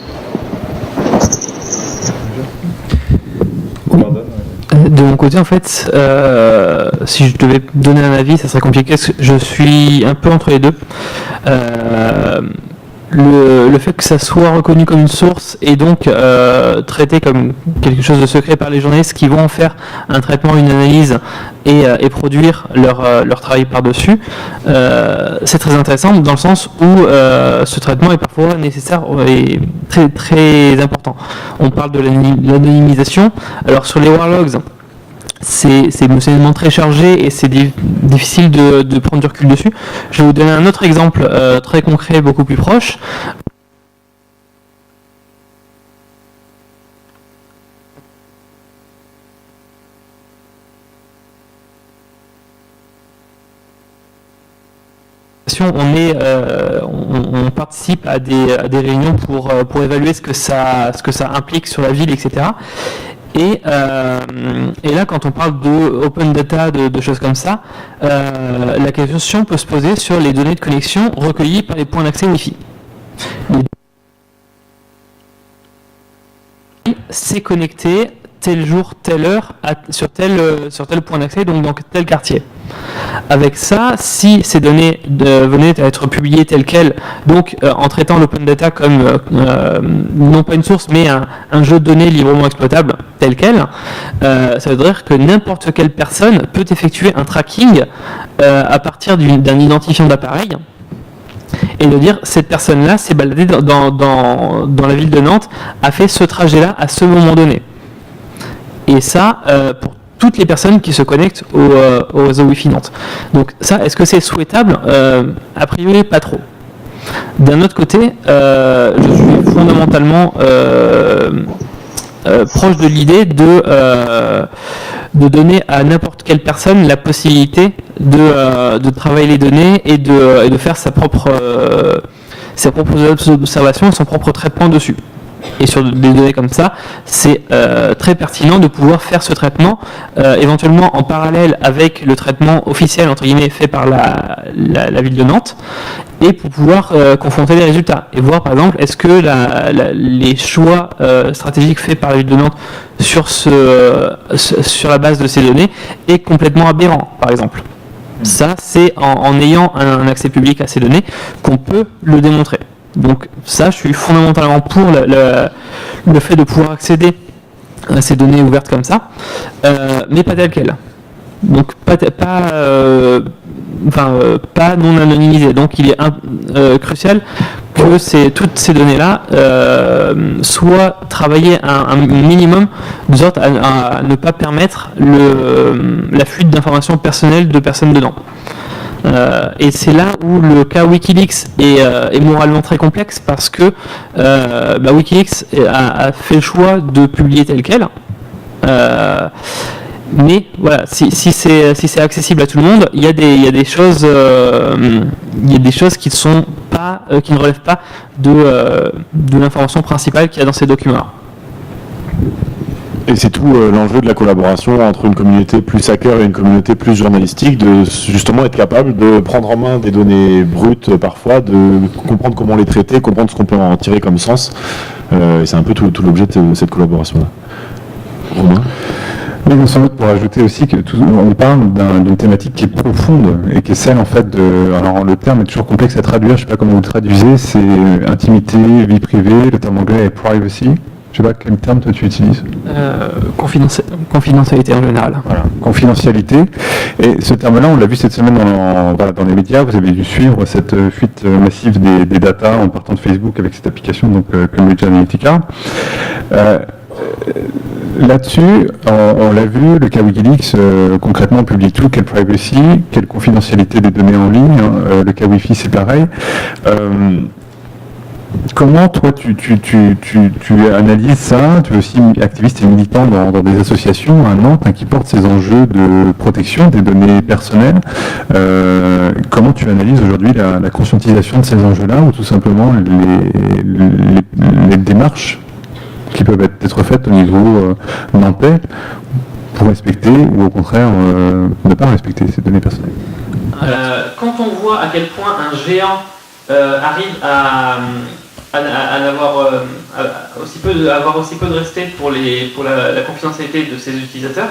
De mon côté, en fait, si je devais donner un avis, ça serait compliqué. Je suis un peu entre les deux. Le fait que ça soit reconnu comme une source et donc traité comme quelque chose de secret par les journalistes qui vont en faire un traitement, une analyse et produire leur travail par-dessus, c'est très intéressant dans le sens où ce traitement est parfois nécessaire et très, très important. On parle de l'anonymisation. Alors sur les warlogs, c'est émotionnellement très chargé et c'est difficile de prendre du recul dessus. Je vais vous donner un autre exemple très concret, beaucoup plus proche. On participe à des réunions pour évaluer ce que ça implique sur la ville, etc. Et là, quand on parle de open data, de choses comme ça, la question peut se poser sur les données de connexion recueillies par les points d'accès Wi-Fi. C'est connecté tel jour, telle heure, sur tel point d'accès, donc dans tel quartier. Avec ça, si ces données venaient à être publiées telles quelles, donc en traitant l'open data comme non pas une source, mais un jeu de données librement exploitable tel quel, ça veut dire que n'importe quelle personne peut effectuer un tracking à partir d'un identifiant d'appareil et de dire cette personne-là s'est baladée dans la ville de Nantes, a fait ce trajet-là à ce moment donné. Et ça, pour toutes les personnes qui se connectent au réseau Wi-Fi Nantes. Donc ça, est-ce que c'est souhaitable? A priori, pas trop. D'un autre côté, je suis fondamentalement proche de l'idée de donner à n'importe quelle personne la possibilité de travailler les données et de faire ses propres observations et son propre traitement dessus. Et sur des données comme ça, c'est très pertinent de pouvoir faire ce traitement éventuellement en parallèle avec le traitement officiel entre guillemets fait par la ville de Nantes, et pour pouvoir confronter les résultats et voir par exemple est-ce que les choix stratégiques faits par la ville de Nantes sur la base de ces données est complètement aberrant par exemple. Ça, c'est en ayant un accès public à ces données qu'on peut le démontrer. Donc ça, je suis fondamentalement pour le fait de pouvoir accéder à ces données ouvertes comme ça, mais pas telles quelles. Donc pas non anonymisées. Donc il est crucial que toutes ces données-là soient travaillées à un minimum, de sorte à ne pas permettre la fuite d'informations personnelles de personnes dedans. Et c'est là où le cas Wikileaks est moralement très complexe, parce que Wikileaks a fait le choix de publier tel quel. Mais voilà, si c'est accessible à tout le monde, il y a des choses qui ne relèvent pas de l'information principale qu'il y a dans ces documents. Et c'est tout l'enjeu de la collaboration entre une communauté plus hacker et une communauté plus journalistique, de justement être capable de prendre en main des données brutes parfois, de comprendre comment les traiter, comprendre ce qu'on peut en tirer comme sens. Et c'est un peu tout l'objet de cette collaboration-là. Romain ? Oui, sans doute pour ajouter aussi que on parle d'une thématique qui est profonde et qui est celle en fait de. Alors le terme est toujours complexe à traduire, je ne sais pas comment vous le traduisez, c'est intimité, vie privée, le terme anglais est privacy. Je ne sais pas quel terme toi tu utilises. Confidentialité en général. Voilà, confidentialité. Et ce terme-là, on l'a vu cette semaine dans les médias, vous avez dû suivre cette fuite massive des datas en partant de Facebook avec cette application, donc Cambridge Analytica. Là-dessus, on l'a vu, le cas Wikileaks, concrètement, publie tout, quelle privacy, quelle confidentialité des données en ligne, le cas Wi-Fi, c'est pareil. Comment, toi, tu analyses ça? Tu es aussi activiste et militant dans des associations à Nantes qui portent ces enjeux de protection des données personnelles. Comment tu analyses aujourd'hui la conscientisation de ces enjeux-là, ou tout simplement les démarches qui peuvent être faites au niveau nantais pour respecter, ou au contraire ne pas respecter ces données personnelles? Quand on voit à quel point un géant arrive à avoir aussi peu de respect pour la confidentialité de ses utilisateurs,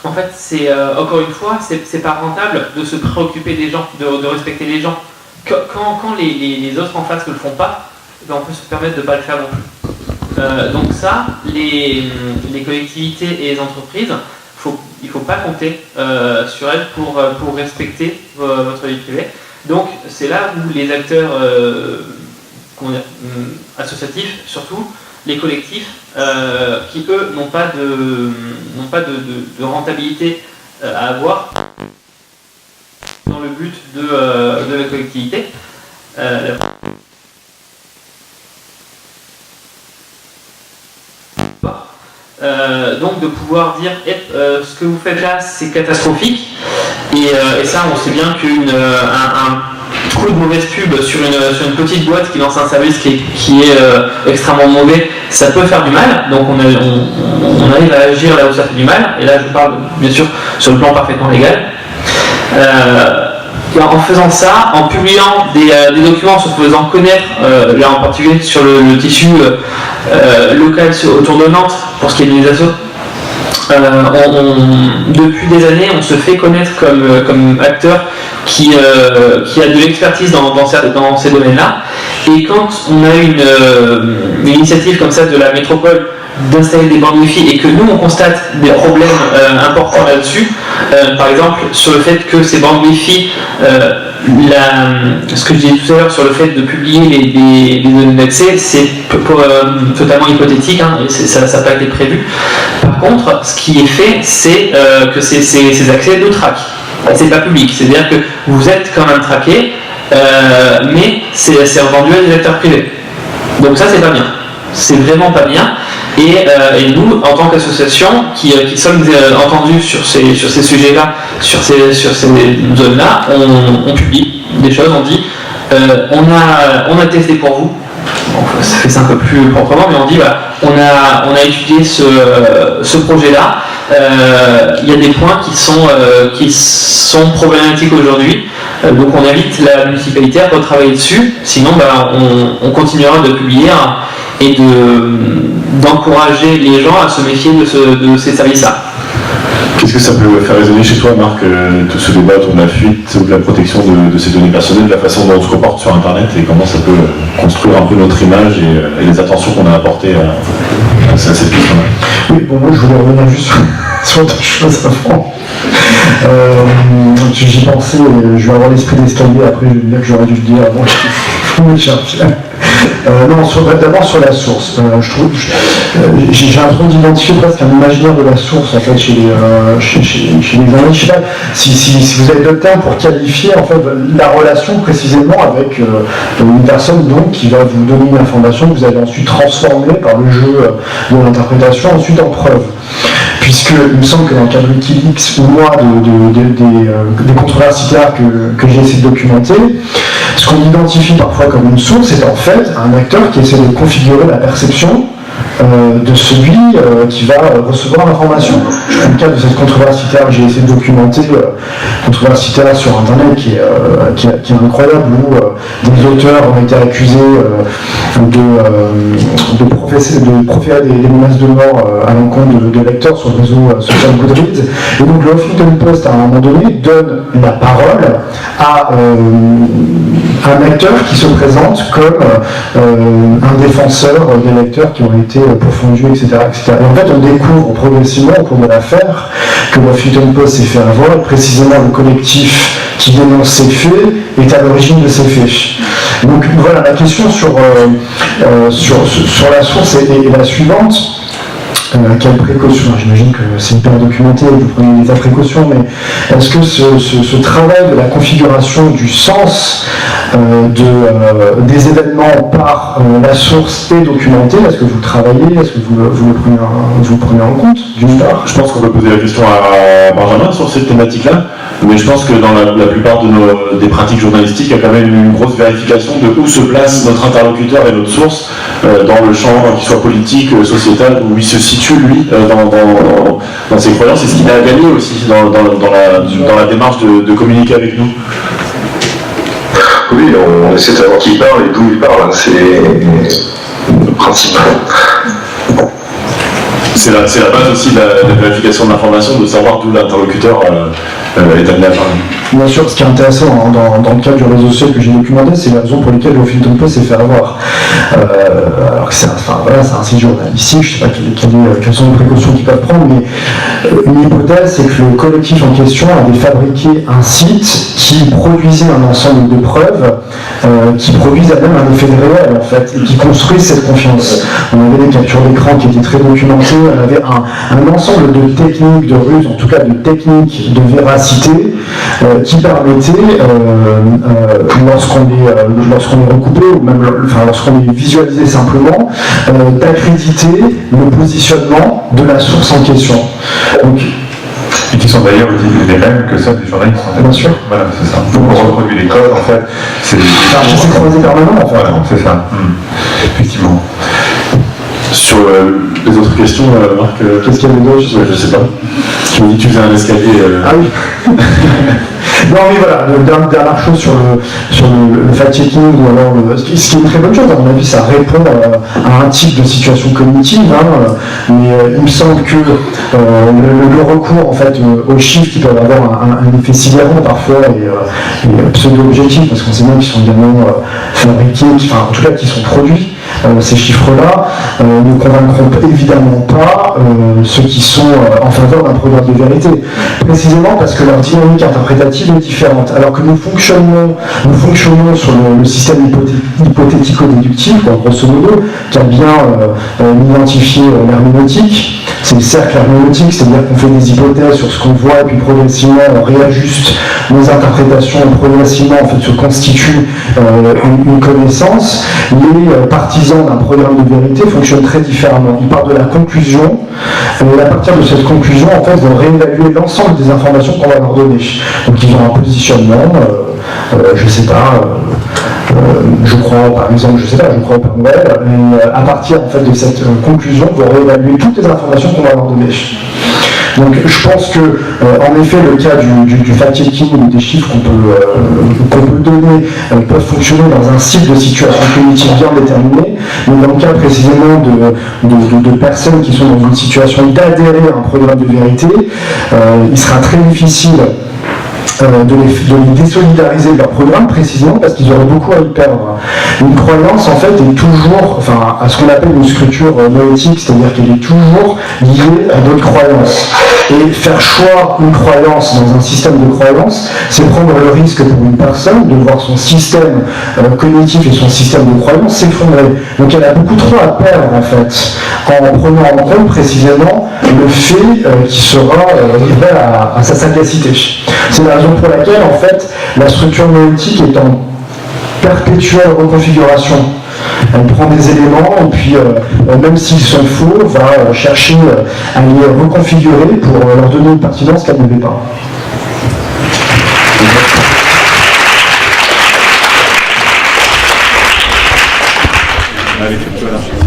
en fait, c'est encore une fois, c'est pas rentable de se préoccuper des gens, de respecter les gens. Quand les autres en face ne le font pas, on peut se permettre de ne pas le faire non plus. Donc ça, les collectivités et les entreprises, il ne faut pas compter sur elles pour respecter votre vie privée. Donc c'est là où les acteurs associatifs, surtout les collectifs, qui eux n'ont pas de rentabilité à avoir dans le but de la collectivité. Donc de pouvoir dire ce que vous faites là c'est catastrophique, et ça on sait bien qu'un coup de mauvaise pub sur une petite boîte qui lance un service qui est extrêmement mauvais, ça peut faire du mal. Donc on arrive à agir là où ça fait du mal, et là je parle bien sûr sur le plan parfaitement légal. En faisant ça, en publiant des documents, en se faisant connaître, là en particulier sur le tissu local autour de Nantes, pour ce qui est des assos, depuis des années, on se fait connaître comme acteur qui a de l'expertise dans ces domaines-là. Et quand on a une initiative comme ça de la métropole d'installer des bandes Wi-Fi, et que nous on constate des problèmes importants là-dessus, par exemple sur le fait que ces bandes Wi-Fi, ce que je disais tout à l'heure sur le fait de publier les données d'accès, c'est totalement hypothétique, et ça n'a pas été prévu. Par contre, ce qui est fait, c'est que ces accès nous traquent. C'est pas public, c'est-à-dire que vous êtes quand même traqué, mais c'est revendu à des acteurs privés. Donc ça, c'est pas bien. C'est vraiment pas bien. Et nous, en tant qu'association, qui sommes entendus sur ces sujets-là, sur ces zones-là, on publie des choses, on dit on a testé pour vous. Bon, ça fait ça un peu plus proprement, mais on dit on a étudié ce projet-là. Il y a des points qui sont problématiques aujourd'hui. Donc on invite la municipalité à retravailler dessus. Sinon, on continuera de publier et d'encourager les gens à se méfier de ces services-là. Qu'est-ce que ça peut faire résonner chez toi, Marc, tout ce débat autour de la fuite ou de la protection de ces données personnelles, de la façon dont on se comporte sur Internet et comment ça peut construire un peu notre image et les attentions qu'on a apportées à cette question-là? Oui, bon, moi je voulais revenir juste sur deux choses avant. J'y pensais, je vais avoir l'esprit d'escalier, après je vais me dire que j'aurais dû le dire avant. Je me cherche. Non, d'abord sur la source. J'ai un peu d'identifier presque un imaginaire de la source en fait chez les journalistes. Je sais pas si vous avez d'autres termes pour qualifier en fait la relation précisément avec une personne donc qui va vous donner une information que vous allez ensuite transformer par le jeu de l'interprétation ensuite en preuve. Puisque il me semble que dans le cadre de Wikileaks ou moi des controverses littéraires que j'ai essayé de documenter, ce qu'on identifie parfois comme une source est en fait un acteur qui essaie de configurer la perception de celui qui va recevoir l'information. Je prends le cas de cette controverse littéraire que j'ai essayé de documenter, controverse littéraire sur Internet qui est incroyable, où des auteurs ont été accusés de proférer des menaces de mort à l'encontre de lecteurs sur le réseau social Goodreads. Et donc le Huffington Post, à un moment donné, donne la parole à un acteur qui se présente comme un défenseur des lecteurs qui ont été pourfendus, etc., etc. Et en fait, on découvre progressivement au cours de l'affaire que le Huffington Post s'est fait avoir, et précisément le collectif qui dénonce ces faits est à l'origine de ces faits. Donc voilà, la question sur la source est la suivante. Quelle précaution? J'imagine que c'est hyper documenté, vous prenez des tas de précautions, mais est-ce que ce travail de la configuration du sens des événements par la source est documenté? Est-ce que vous le travaillez? Est-ce que vous le prenez en compte, d'une part? Je pense qu'on peut poser la question à Benjamin sur cette thématique-là, mais je pense que dans la plupart des pratiques journalistiques, il y a quand même une grosse vérification de où se place notre interlocuteur et notre source dans le champ, qu'il soit politique, sociétal, où il se situe lui dans ses croyances, et ce qu'il a gagné aussi dans la démarche de communiquer avec nous. Oui, on essaie de savoir qui parle et d'où il parle, c'est le principe. C'est la base aussi de la vérification de l'information, de savoir d'où l'interlocuteur est amené à parler. Bien sûr, ce qui est intéressant dans le cadre du réseau social que j'ai documenté, c'est la raison pour laquelle le Huffington Post s'est fait avoir. Alors que c'est un site journalistique, je ne sais pas quelles sont les précautions qu'ils peuvent prendre, mais une hypothèse, c'est que le collectif en question avait fabriqué un site qui produisait un ensemble de preuves, qui produisait même un effet de réel en fait, et qui construisait cette confiance. On avait des captures d'écran qui étaient très documentées, on avait un ensemble de techniques, de ruses, en tout cas de techniques de véracité, qui permettait, lorsqu'on est recoupé, ou même lorsqu'on est visualisé simplement, d'accréditer le positionnement de la source en question. Donc, et qui sont d'ailleurs utilisés les mêmes que ceux des journalistes. Bien sûr. Voilà, c'est ça. Donc on reproduit les codes, en fait. C'est croisé permanent, en fait. Voilà, c'est ça. Effectivement. Sur les autres questions, Marc, qu'est-ce qu'il y avait d'autre? Je sais pas. Tu me dis que tu faisais un escalier. Ah oui. Non mais voilà, dernière chose sur le fact-checking, ou alors ce qui est une très bonne chose, à mon avis, ça répond à un type de situation cognitive, mais il me semble que le recours en fait aux chiffres qui peuvent avoir un effet sidérant parfois et pseudo-objectif, parce qu'on sait bien qu'ils sont également fabriqués, en tout cas qui sont produits. Ces chiffres-là ne convaincront évidemment pas ceux qui sont en faveur d'un programme de vérité, précisément parce que leur dynamique interprétative est différente. Alors que nous fonctionnons sur le système hypothético-déductif, grosso modo, qui a bien identifié l'herméneutique. C'est le cercle herméneutique, c'est-à-dire qu'on fait des hypothèses sur ce qu'on voit et puis progressivement on réajuste nos interprétations et progressivement en fait se constitue une connaissance. Les partisans d'un programme de vérité fonctionnent très différemment. Ils partent de la conclusion et à partir de cette conclusion en fait vont réévaluer l'ensemble des informations qu'on va leur donner. Donc ils ont un positionnement, je sais pas. Je crois au Père Noël, et à partir en fait, de cette conclusion, on va réévaluer toutes les informations qu'on va leur donner. Donc je pense que, en effet, le cas du fact-checking ou des chiffres qu'on peut donner peuvent fonctionner dans un cycle de situation cognitive bien déterminé, mais dans le cas précisément de personnes qui sont dans une situation d'adhérer à un programme de vérité, il sera très difficile de les désolidariser de leur programme précisément parce qu'ils auraient beaucoup à y perdre. Une croyance en fait est toujours, à ce qu'on appelle une structure noétique, c'est-à-dire qu'elle est toujours liée à d'autres croyances. Et faire choix une croyance dans un système de croyances, c'est prendre le risque pour une personne de voir son système cognitif et son système de croyances s'effondrer. Donc elle a beaucoup trop à perdre en fait, en prenant en compte précisément le fait qui sera livré à sa sagacité. C'est la raison pour laquelle en fait la structure noétique est en perpétuelle reconfiguration. Elle prend des éléments et puis même s'ils sont faux, va chercher à les reconfigurer pour leur donner une pertinence qu'elle n'avait pas. Allez, voilà.